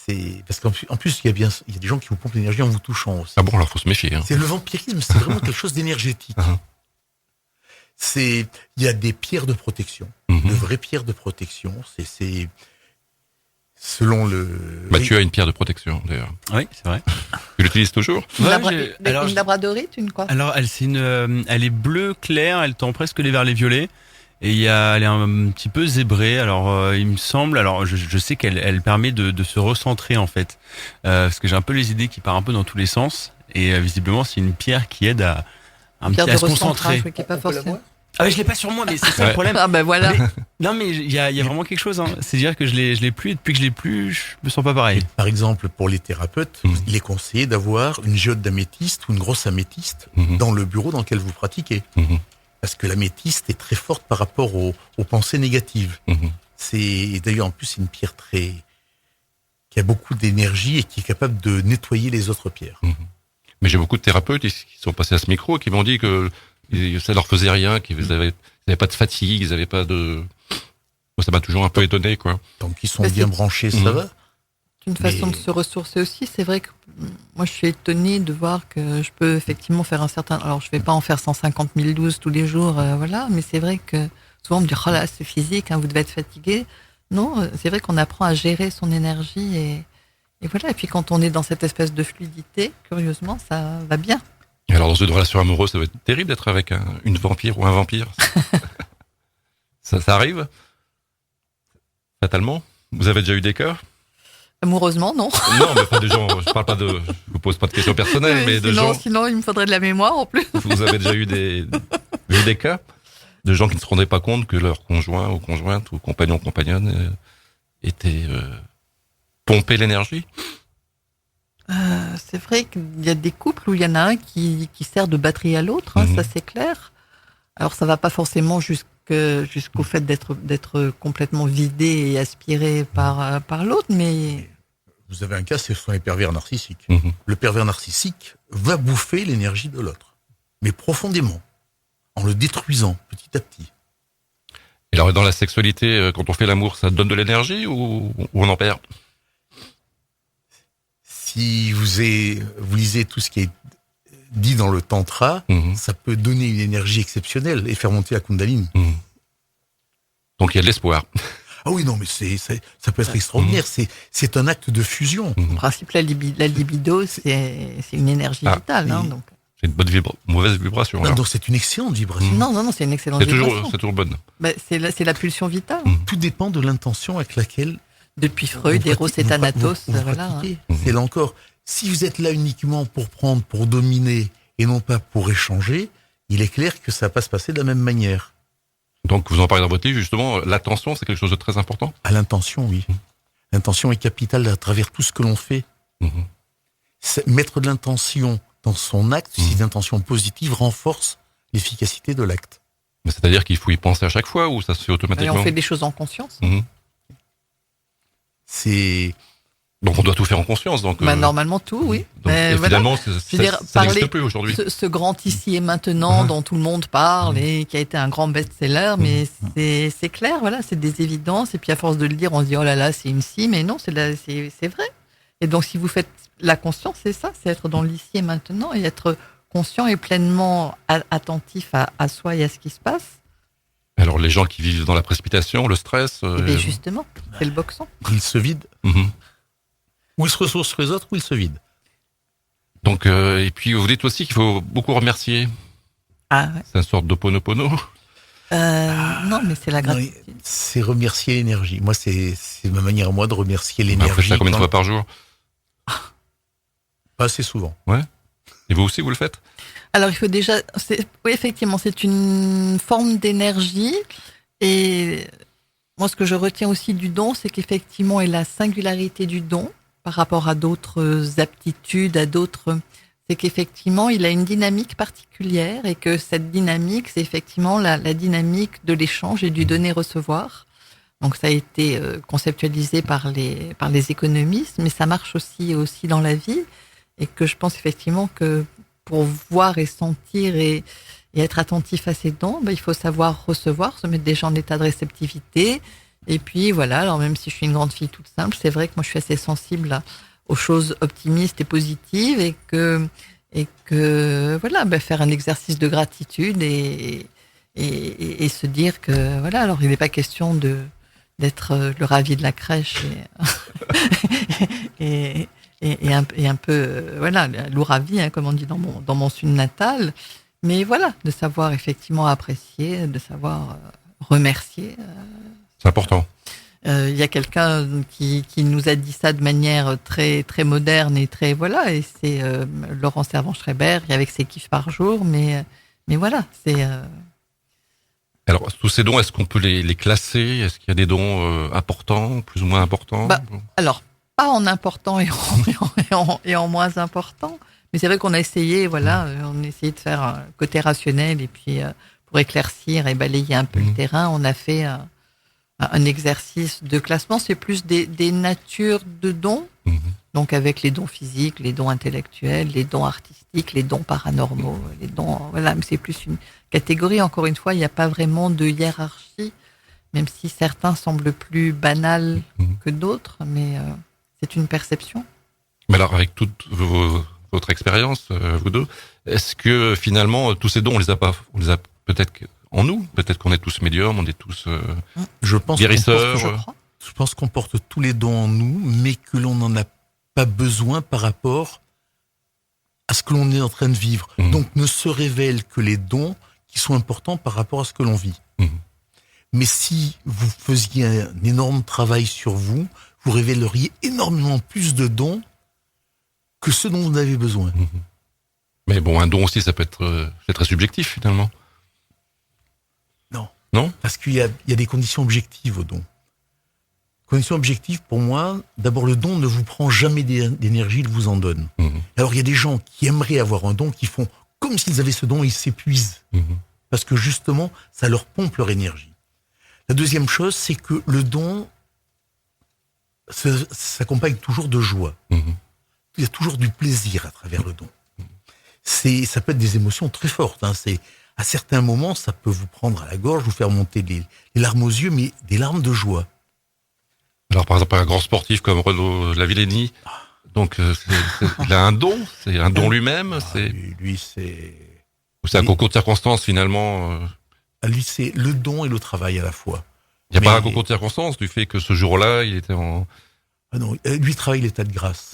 C'est parce qu'en plus il y a des gens qui vous pompent l'énergie en vous touchant aussi. Ah bon, alors faut se méfier. Hein. C'est le vampirisme, c'est vraiment quelque chose d'énergétique. Il y a des pierres de protection, de vraies pierres de protection. C'est selon le. Mathieu a une pierre de protection d'ailleurs. Oui, c'est vrai. Tu l'utilises toujours? Une labradorite, une quoi? Alors, elle est bleue claire, elle tend presque vers les violets. Et elle est un petit peu zébrée. Alors, il me semble. Alors, je sais qu'elle permet de se recentrer en fait, parce que j'ai un peu les idées qui partent un peu dans tous les sens. Et visiblement, c'est une pierre qui aide à Pierre se de concentrer. recentrage, qui est pas forcément. Ah, je l'ai pas sur moi, mais c'est ça le problème. Ah ben voilà. Non, mais il y a vraiment quelque chose. Hein. C'est-à-dire que je l'ai plus, et depuis que je l'ai plus, je me sens pas pareil. Par exemple, pour les thérapeutes, il est conseillé d'avoir une géode d'améthyste ou une grosse améthyste dans le bureau dans lequel vous pratiquez. Parce que l'améthyste est très forte par rapport aux pensées négatives. Et d'ailleurs, en plus, c'est une pierre qui a beaucoup d'énergie et qui est capable de nettoyer les autres pierres. Mais j'ai beaucoup de thérapeutes qui sont passés à ce micro et qui m'ont dit que ça leur faisait rien, qu'ils avaient pas de fatigue, ils avaient pas de. Moi, ça m'a toujours un peu étonné, quoi. Tant qu'ils sont Mais bien c'est- branchés, ça va. C'est une façon de se ressourcer aussi. C'est vrai que moi, je suis étonnée de voir que je peux effectivement faire un certain. Alors, je vais pas en faire 150 012 tous les jours, voilà. Mais c'est vrai que souvent on me dit, oh là, c'est physique, hein, vous devez être fatigué. Non, c'est vrai qu'on apprend à gérer son énergie et voilà. Et puis quand on est dans cette espèce de fluidité, curieusement, ça va bien. Et alors, dans une relation amoureuse, ça va être terrible d'être avec une vampire ou un vampire. ça arrive? Fatalement? Vous avez déjà eu des cas? Amoureusement, non. Non, mais pas des gens. Je vous pose pas de questions personnelles, mais de gens. Sinon, il me faudrait de la mémoire en plus. Vous avez déjà eu des cas de gens qui ne se rendaient pas compte que leur conjoint ou conjointe ou compagnon ou compagnonne était pompé l'énergie? C'est vrai qu'il y a des couples où il y en a un qui sert de batterie à l'autre, hein, ça c'est clair. Alors ça va pas forcément jusqu'au fait d'être complètement vidé et aspiré par l'autre, mais Vous avez un cas, ce sont les pervers narcissiques. Mhm. Le pervers narcissique va bouffer l'énergie de l'autre, mais profondément, en le détruisant petit à petit. Et alors, dans la sexualité, quand on fait l'amour, ça donne de l'énergie ou on en perd? Si vous lisez tout ce qui est dit dans le tantra, ça peut donner une énergie exceptionnelle et faire monter la Kundalini. Donc il y a de l'espoir. Ah oui, non, mais ça peut être extraordinaire. C'est un acte de fusion. en principe la libido c'est une énergie vitale. Hein, oui. donc. C'est une mauvaise vibration. Non, alors. donc c'est une excellente vibration. Non, c'est une excellente C'est vibration. toujours bonne. Bah, c'est la pulsion vitale. Tout dépend de l'intention avec laquelle Depuis Freud, vous Eros et pratiquez- Thanatos, vous voilà. Hein. pratiquez. C'est là encore, si vous êtes là uniquement pour prendre, pour dominer et non pas pour échanger, il est clair que ça va pas se passer de la même manière. Donc vous en parlez dans votre livre, justement, l'attention, c'est quelque chose de très important. À l'intention, oui. L'intention est capitale à travers tout ce que l'on fait. Mettre de l'intention dans son acte, si une intention positive renforce l'efficacité de l'acte. Mais c'est-à-dire qu'il faut y penser à chaque fois ou ça se fait Et automatiquement? on fait des choses en conscience. C'est Donc on doit tout faire en conscience. Donc, Normalement tout, oui. donc, et voilà. finalement, Je veux dire, ça n'existe plus aujourd'hui. Ce grand ici et maintenant dont tout le monde parle et qui a été un grand best-seller, mais c'est clair, voilà, c'est des évidences. Et puis à force de le dire, on se dit oh là là, c'est une scie, mais non, c'est vrai. Et donc si vous faites la conscience, c'est ça, c'est être dans l'ici et maintenant et être conscient et pleinement attentif à soi et à ce qui se passe. Alors les gens qui vivent dans la précipitation, le stress. Et bien justement, c'est le boxon. Il se vide. Mhm. Ou il se ressource sur les autres, ou il se vide. Donc et puis vous dites aussi qu'il faut beaucoup remercier. Ah ouais. C'est une sorte d'oponopono. Non, mais c'est la Non, gratitude. c'est remercier l'énergie. Moi, c'est ma manière à moi de remercier Vous faites l'énergie. ça combien de fois par jour? Pas assez souvent. Et vous aussi, vous le faites? Alors il faut déjà, oui effectivement, c'est une forme d'énergie et moi ce que je retiens aussi du don, c'est qu'effectivement et la singularité du don par rapport à d'autres aptitudes, c'est qu'effectivement il a une dynamique particulière et que cette dynamique, c'est effectivement la dynamique de l'échange et du donner-recevoir. Donc ça a été conceptualisé par les économistes, mais ça marche aussi dans la vie et que je pense effectivement que pour voir et sentir et être attentif à ses dons, il faut savoir recevoir, se mettre déjà en état de réceptivité. Et puis voilà, alors même si je suis une grande fille toute simple, c'est vrai que moi je suis assez sensible aux choses optimistes et positives et que voilà, faire un exercice de gratitude et se dire que voilà, alors il n'est pas question d'être le ravi de la crèche et un peu voilà, lourd à vie, comme on dit dans mon sud natal, mais voilà, de savoir effectivement apprécier, de savoir remercier. C'est important. Il y a quelqu'un qui nous a dit ça de manière très très moderne et très voilà, et c'est Laurent Servan-Schreiber avec ses kiffs par jour, mais voilà, c'est. Alors tous ces dons, est-ce qu'on peut les classer? Est-ce qu'il y a des dons importants, plus ou moins importants? Alors. Pas en important et en moins important, mais c'est vrai qu'on a essayé, voilà, on a essayé de faire un côté rationnel et puis pour éclaircir et balayer un peu le terrain, on a fait un exercice de classement. C'est plus des natures de dons, donc avec les dons physiques, les dons intellectuels, les dons artistiques, les dons paranormaux, les dons, voilà, mais c'est plus une catégorie. Encore une fois, il n'y a pas vraiment de hiérarchie, même si certains semblent plus banals que d'autres, mais c'est une perception. Mais alors, avec toute votre expérience, vous deux, est-ce que finalement tous ces dons, on les a peut-être en nous? Peut-être qu'on est tous médiums, on est tous guérisseurs. Je pense qu'on porte tous les dons en nous, mais que l'on n'en a pas besoin par rapport à ce que l'on est en train de vivre. Donc ne se révèlent que les dons qui sont importants par rapport à ce que l'on vit. Mais si vous faisiez un énorme travail sur vous, vous révéleriez énormément plus de dons que ceux dont vous avez besoin. Mais bon, un don aussi, ça peut être c'est très subjectif finalement. Non, parce qu'il y a des conditions objectives au don. Conditions objectives, pour moi, d'abord le don ne vous prend jamais d'énergie, il vous en donne. Alors il y a des gens qui aimeraient avoir un don, qui font comme s'ils avaient ce don, ils s'épuisent. Parce que justement, ça leur pompe leur énergie. La deuxième chose, c'est que le don s'accompagne toujours de joie. Il y a toujours du plaisir à travers le don. Ça peut être des émotions très fortes. À certains moments, ça peut vous prendre à la gorge, vous faire monter les larmes aux yeux, mais des larmes de joie. Alors par exemple, un grand sportif comme Renaud Lavillenie, donc il a un don, c'est un don lui-même. Lui, c'est un concours de circonstances finalement. Lui, c'est le don et le travail à la fois. Il n'y a pas un concours de circonstances du fait que ce jour-là, il était en... Ah non, lui travaille l'état de grâce.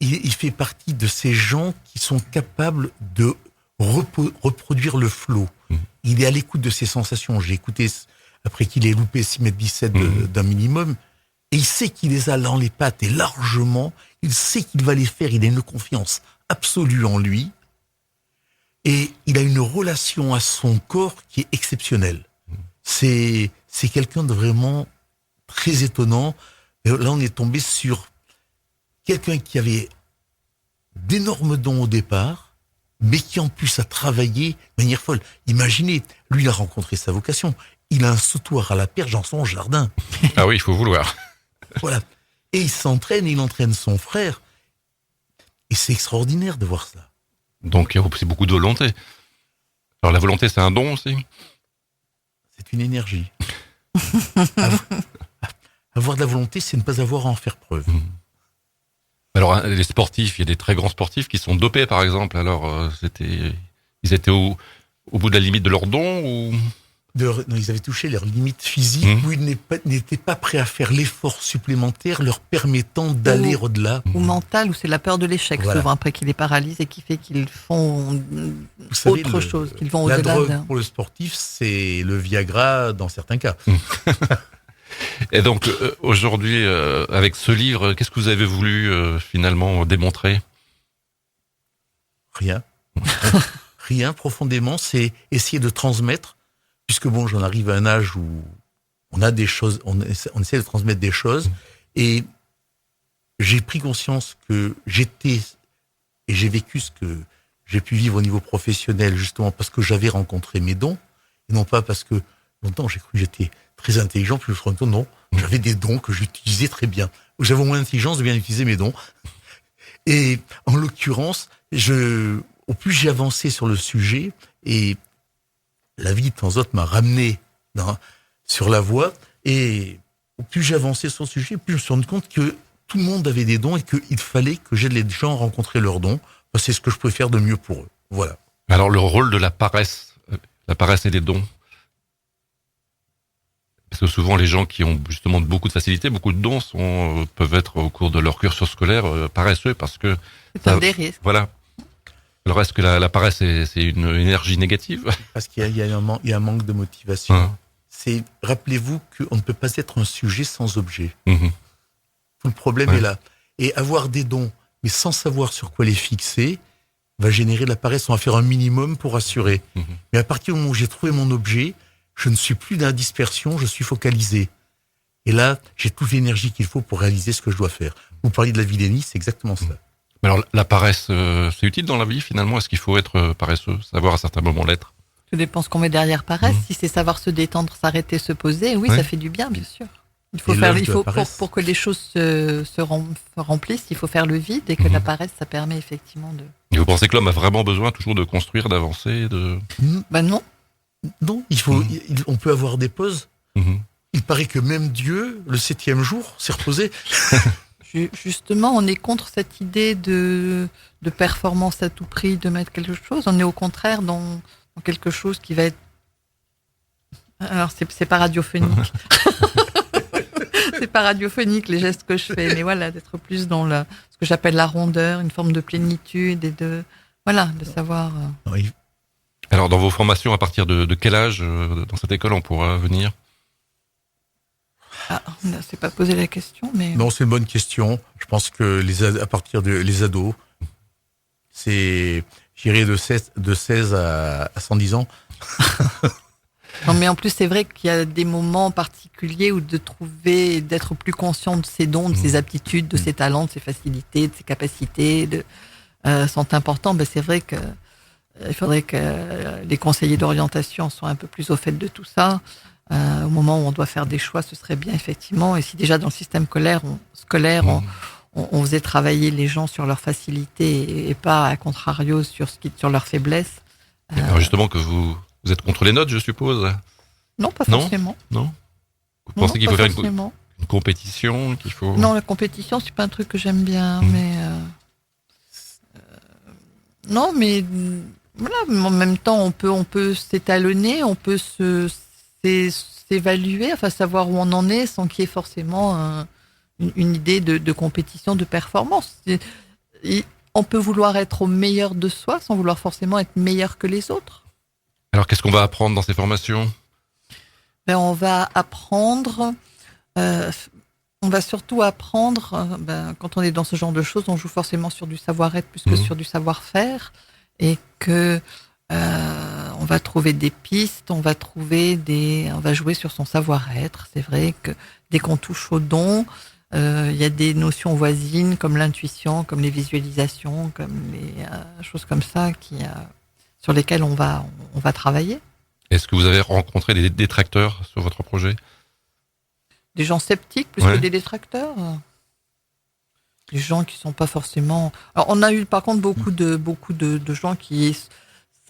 Il fait partie de ces gens qui sont capables de reproduire le flow. Il est à l'écoute de ses sensations. J'ai écouté, après qu'il ait loupé 6,17 m d'un minimum, et il sait qu'il les a dans les pattes et largement, il sait qu'il va les faire, il a une confiance absolue en lui, et il a une relation à son corps qui est exceptionnelle. C'est quelqu'un de vraiment très étonnant. Et là, on est tombé sur quelqu'un qui avait d'énormes dons au départ, mais qui en plus a travaillé de manière folle. Imaginez, lui, il a rencontré sa vocation. Il a un sautoir à la perche dans son jardin. Ah oui, il faut vouloir. Voilà. Et il s'entraîne, il entraîne son frère. Et c'est extraordinaire de voir ça. Donc, c'est beaucoup de volonté. Alors, la volonté, c'est un don aussi? C'est une énergie. Avoir de la volonté, c'est ne pas avoir à en faire preuve. Alors, les sportifs, il y a des très grands sportifs qui sont dopés, par exemple. Alors, ils étaient au bout de la limite de leur don ou... Non, ils avaient touché leurs limites physiques où ils n'étaient pas prêts à faire l'effort supplémentaire leur permettant d'aller au-delà. Ou mental, où c'est la peur de l'échec, Voilà. souvent après qui les paralyse et qui fait qu'ils font Vous savez, autre chose, qu'ils vont la au-delà. drogue pour le sportif, c'est le Viagra dans certains cas. Et donc, aujourd'hui, avec ce livre, qu'est-ce que vous avez voulu finalement démontrer? Rien. Rien profondément, c'est essayer de transmettre, puisque bon, j'en arrive à un âge où on a des choses, on essaie de transmettre des choses, et j'ai pris conscience que j'étais, et j'ai vécu ce que j'ai pu vivre au niveau professionnel, justement parce que j'avais rencontré mes dons, et non pas parce que longtemps j'ai cru que j'étais très intelligent, puis je me suis rendu compte, non, j'avais des dons que j'utilisais très bien. J'avais au moins l'intelligence de bien utiliser mes dons. Et en l'occurrence, au plus j'ai avancé sur le sujet, et la vie de temps en temps m'a ramené sur la voie, et au plus j'ai avancé sur le sujet, plus je me suis rendu compte que tout le monde avait des dons et qu'il fallait que j'aide les gens à rencontrer leurs dons, parce que c'est ce que je pouvais faire de mieux pour eux. Voilà. Alors, le rôle de la paresse et des dons. Parce que souvent, les gens qui ont justement beaucoup de facilité, beaucoup de dons, peuvent être au cours de leur cursus scolaire paresseux parce que... C'est un des risques. Voilà. Alors, est-ce que la paresse, c'est une énergie négative? Parce qu'il y a un manque de motivation. Ah. Rappelez-vous qu'on ne peut pas être un sujet sans objet. Mhm. Tout le problème est là. Et avoir des dons, mais sans savoir sur quoi les fixer, va générer de la paresse. On va faire un minimum pour assurer. Mhm. Mais à partir du moment où j'ai trouvé mon objet, je ne suis plus dans la dispersion, je suis focalisé. Et là, j'ai toute l'énergie qu'il faut pour réaliser ce que je dois faire. Vous parliez de la vilainie, c'est exactement ça. Mais alors, la paresse, c'est utile dans la vie finalement? Est-ce qu'il faut être paresseux, savoir à certains moments l'être? Tout dépend ce qu'on met derrière paresse. Si c'est savoir se détendre, s'arrêter, se poser, oui, Ouais. ça fait du bien, bien sûr. Il faut Et faire, l'œuvre de la paresse. pour que les choses se remplissent, il faut faire le vide, et que la paresse, ça permet effectivement de... Et vous pensez que l'homme a vraiment besoin toujours de construire, d'avancer, Ben non. Non, on peut avoir des pauses. Mhm. Il paraît que même Dieu, le 7e jour, s'est reposé. Justement, on est contre cette idée de performance à tout prix, de mettre quelque chose. On est au contraire dans quelque chose qui va être... Alors, c'est pas radiophonique. C'est pas radiophonique, les gestes que je fais. Mais voilà, d'être plus dans ce que j'appelle la rondeur, une forme de plénitude et de savoir... Oui. Alors, dans vos formations, à partir de quel âge dans cette école on pourra venir? Ah, on ne s'est pas posé la question, mais... Non, c'est une bonne question. Je pense que à partir les ados, c'est, j'irais de 16 à 110 ans. Non, mais en plus, c'est vrai qu'il y a des moments particuliers où d'être plus conscient de ses dons, de ses aptitudes, de ses talents, de ses facilités, de ses capacités, sont importants. Ben, c'est vrai que il faudrait que les conseillers d'orientation soient un peu plus au fait de tout ça. Au moment où on doit faire des choix, ce serait bien, effectivement. Et si déjà dans le système scolaire, on faisait travailler les gens sur leurs facilités et pas, à contrario, sur leurs faiblesses. Alors justement, que vous êtes contre les notes, je suppose? Non, pas Non. forcément. Non? Vous pensez qu'il pas faut faire forcément. une compétition, qu'il faut... Non, la compétition, c'est pas un truc que j'aime bien, mais non, mais voilà. Mais en même temps, on peut s'étalonner, on peut s'évaluer, enfin savoir où on en est, sans qu'il y ait forcément une idée de compétition, de performance. On peut vouloir être au meilleur de soi, sans vouloir forcément être meilleur que les autres. Alors qu'est-ce qu'on va apprendre dans ces formations? Ben, on va apprendre. On va surtout apprendre, quand on est dans ce genre de choses, on joue forcément sur du savoir-être plus que sur du savoir-faire, et que on va trouver des pistes, on va jouer sur son savoir-être. C'est vrai que dès qu'on touche au don, il y a des notions voisines comme l'intuition, comme les visualisations, comme les choses comme ça sur lesquelles on va travailler. Est-ce que vous avez rencontré des détracteurs sur votre projet? Des gens sceptiques plus que des détracteurs. des gens qui sont pas forcément. Alors, on a eu par contre beaucoup de gens qui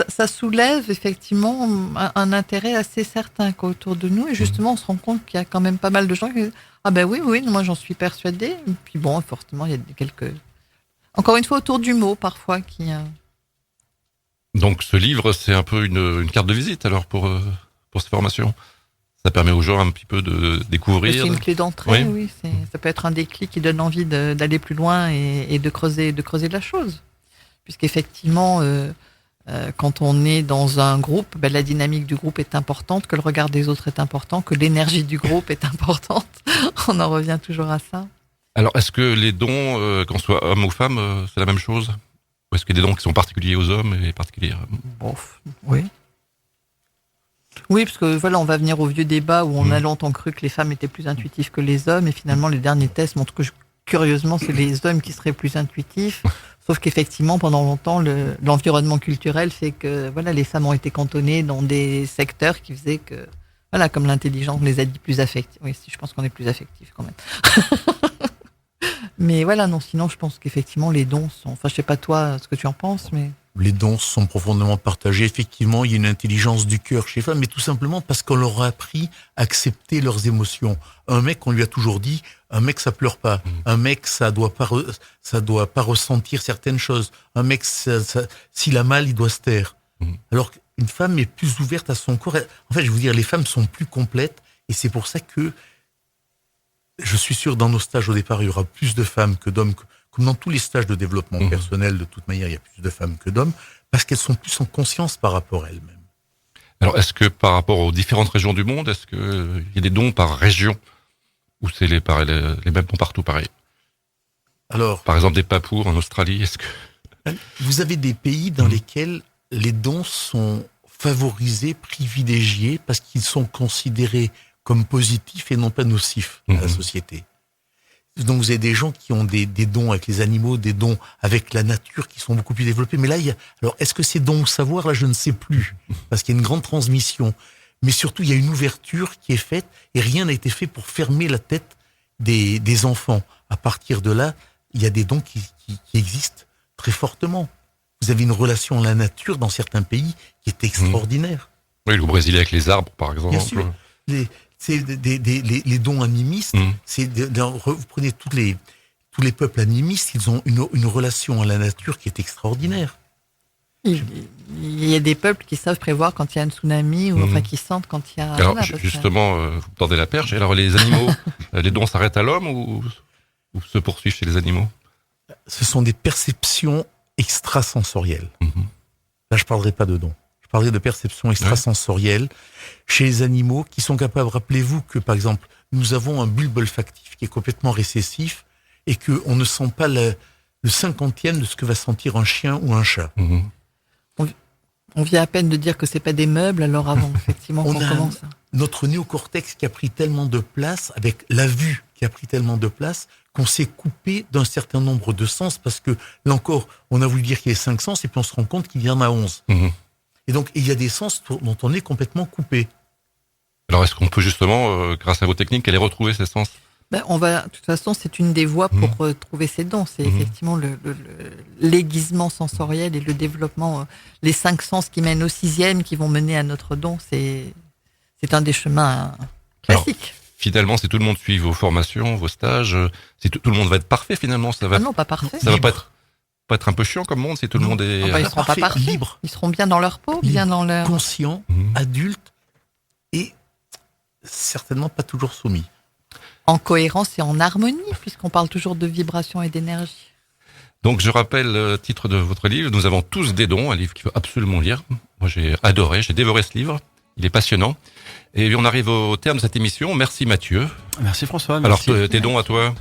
ça soulève effectivement un intérêt assez certain quoi, autour de nous et justement on se rend compte qu'il y a quand même pas mal de gens qui disent ah ben oui moi j'en suis persuadée et puis bon forcément il y a quelques encore une fois autour du mot parfois qui Donc ce livre, c'est un peu une carte de visite alors pour ces formations. Ça permet aux gens un petit peu de découvrir. c'est une clé d'entrée, Oui. ça peut être un déclic qui donne envie d'aller plus loin et de creuser la chose. Puisqu'effectivement, quand on est dans un groupe, la dynamique du groupe est importante, que le regard des autres est important, que l'énergie du groupe est importante. On en revient toujours à ça. Alors, est-ce que les dons, qu'on soit homme ou femme, c'est la même chose? Ou est-ce qu'il y a des dons qui sont particuliers aux hommes et particuliers Bon, oui. Oui, parce que voilà, on va venir au vieux débat où on a longtemps cru que les femmes étaient plus intuitives que les hommes, et finalement, les derniers tests montrent que, curieusement, c'est les hommes qui seraient plus intuitifs. Sauf qu'effectivement, pendant longtemps, l'environnement culturel fait que voilà, les femmes ont été cantonnées dans des secteurs qui faisaient que, voilà, comme l'intelligence, on les a dit plus affectives. Oui, si, je pense qu'on est plus affectifs quand même. Mais voilà, non, sinon, je pense qu'effectivement, les dons sont. Enfin, je sais pas toi ce que tu en penses, mais. Les dons sont profondément partagés. Effectivement, il y a une intelligence du cœur chez les femmes, mais tout simplement parce qu'on leur a appris à accepter leurs émotions. Un mec, on lui a toujours dit, un mec, ça pleure pas. Un mec, ça doit pas ressentir certaines choses. Un mec, s'il a mal, il doit se taire. Alors qu'une femme est plus ouverte à son corps. En fait, je veux dire, les femmes sont plus complètes, et c'est pour ça que je suis sûr, dans nos stages au départ, il y aura plus de femmes que d'hommes. Comme dans tous les stages de développement personnel, de toute manière, il y a plus de femmes que d'hommes, parce qu'elles sont plus en conscience par rapport à elles-mêmes. Alors, est-ce que par rapport aux différentes régions du monde, est-ce qu'il y a des dons par région? Ou c'est les mêmes dons partout pareil? Alors, par exemple, des Papous en Australie, est-ce que... Vous avez des pays dans lesquels les dons sont favorisés, privilégiés, parce qu'ils sont considérés comme positifs et non pas nocifs à la société. Donc vous avez des gens qui ont des dons avec les animaux, des dons avec la nature qui sont beaucoup plus développés. Mais là, alors est-ce que c'est dons au savoir? Là, je ne sais plus, parce qu'il y a une grande transmission. Mais surtout, il y a une ouverture qui est faite, et rien n'a été fait pour fermer la tête des enfants. À partir de là, il y a des dons qui existent très fortement. Vous avez une relation à la nature dans certains pays qui est extraordinaire. Oui, le Brésil avec les arbres, par exemple. Bien sûr. C'est les dons animistes. Vous prenez tous les peuples animistes, ils ont une relation à la nature qui est extraordinaire. Il y a des peuples qui savent prévoir quand il y a un tsunami ou enfin qui sentent quand il y a. Alors justement, vous tendez la perche. Alors les animaux, les dons s'arrêtent à l'homme ou se poursuivent chez les animaux? Ce sont des perceptions extrasensorielles. Là, je parlerai pas de dons. Je parlerai de perceptions extrasensorielles chez les animaux qui sont capables. Rappelez-vous que, par exemple, nous avons un bulbe olfactif qui est complètement récessif et que on ne sent pas le 50e de ce que va sentir un chien ou un chat. On vient à peine de dire que c'est pas des meubles, alors avant, effectivement, on commence. Notre néocortex qui a pris tellement de place, avec la vue qui a pris tellement de place, qu'on s'est coupé d'un certain nombre de sens, parce que, là encore, on a voulu dire qu'il y a 5 sens, et puis on se rend compte qu'il y en a 11. Et donc, il y a des sens dont on est complètement coupé. Alors, est-ce qu'on peut justement, grâce à vos techniques, aller retrouver ces sens? De toute façon, c'est une des voies pour trouver ces dons. C'est effectivement l'aiguisement sensoriel et le développement, les 5 sens qui mènent au 6e, qui vont mener à notre don. C'est un des chemins classiques. Alors, finalement, si tout le monde suit vos formations, vos stages, si tout le monde va être parfait, finalement, ça va. Ah non, pas parfait. Ça va pas être un peu chiant comme monde si tout le monde est. Ils seront pas parfaits. Libre. Ils seront bien dans leur peau, bien dans leur. Conscients, adultes et certainement pas toujours soumis. En cohérence et en harmonie, puisqu'on parle toujours de vibration et d'énergie. Donc, je rappelle le titre de votre livre. Nous avons tous des dons, un livre qu'il faut absolument lire. Moi, j'ai adoré, j'ai dévoré ce livre. Il est passionnant. Et on arrive au terme de cette émission. Merci Mathieu. Merci François. Merci. Alors, tes dons à toi?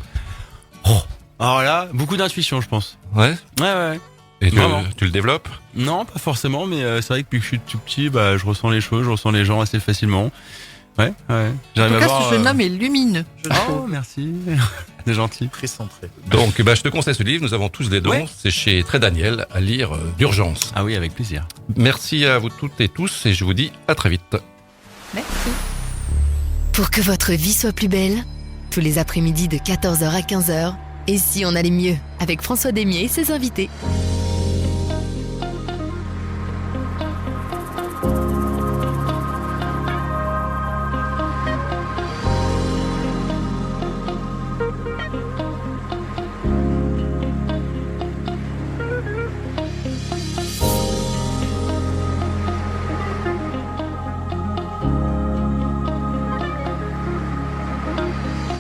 Alors là, beaucoup d'intuition, je pense. Ouais. Ouais. Et tu le développes? Non, pas forcément, mais c'est vrai que depuis que je suis tout petit, je ressens les choses, je ressens les gens assez facilement. Ouais. En tout cas, ce jeune homme est lumineux, je trouve. Oh, merci. C'est gentil. Très centré. Donc, je te conseille ce livre. Nous avons tous des dons. Ouais. C'est chez Très Daniel, à lire d'urgence. Ah oui, avec plaisir. Merci à vous toutes et tous et je vous dis à très vite. Merci. Pour que votre vie soit plus belle, tous les après-midi de 14h à 15h, Et si on allait mieux avec François Demier et ses invités?